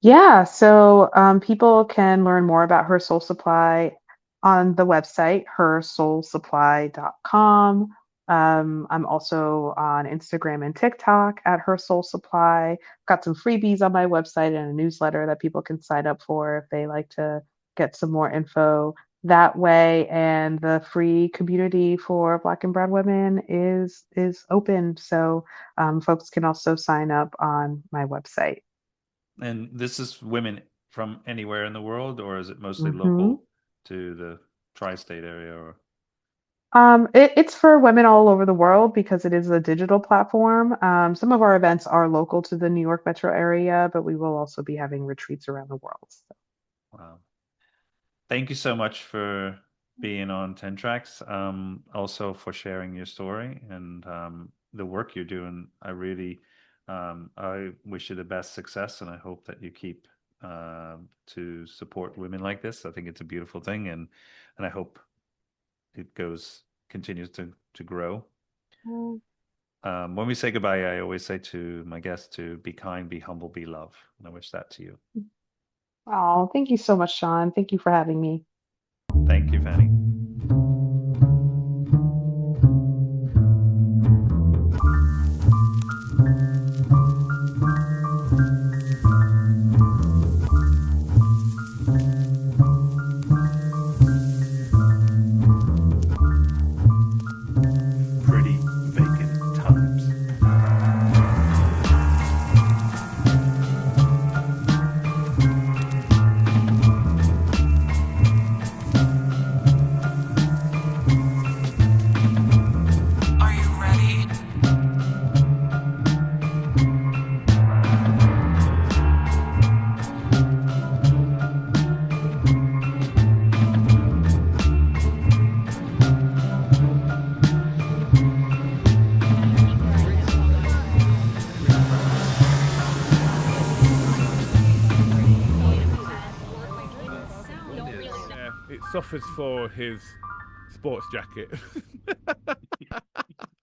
Yeah, so people can learn more about Her Soul Supply on the website, hersoulsupply.com. I'm also on Instagram and TikTok at Her Soul Supply. Got some freebies on my website and a newsletter that people can sign up for if they like to get some more info that way. And the free community for Black and Brown women is open, so folks can also sign up on my website. And this is women from anywhere in the world, or is it mostly Mhm. local to the tri-state area? Or It's for women all over the world because it is a digital platform. Some of our events are local to the New York metro area, but we will also be having retreats around the world. wow. Thank you so much for being on 10 Tracks. Also for sharing your story and the work you're doing. I wish you the best success, and I hope that you keep to support women like this. I think it's a beautiful thing, and I hope it continues to grow. So, When we say goodbye, I always say to my guests to be kind, be humble, be love, and I wish that to you. oh, thank you so much, Sean. Thank you for having me. Thank you, Fanny. Pretty vacant times. Are you ready? Yeah, it suffers for his sports jacket.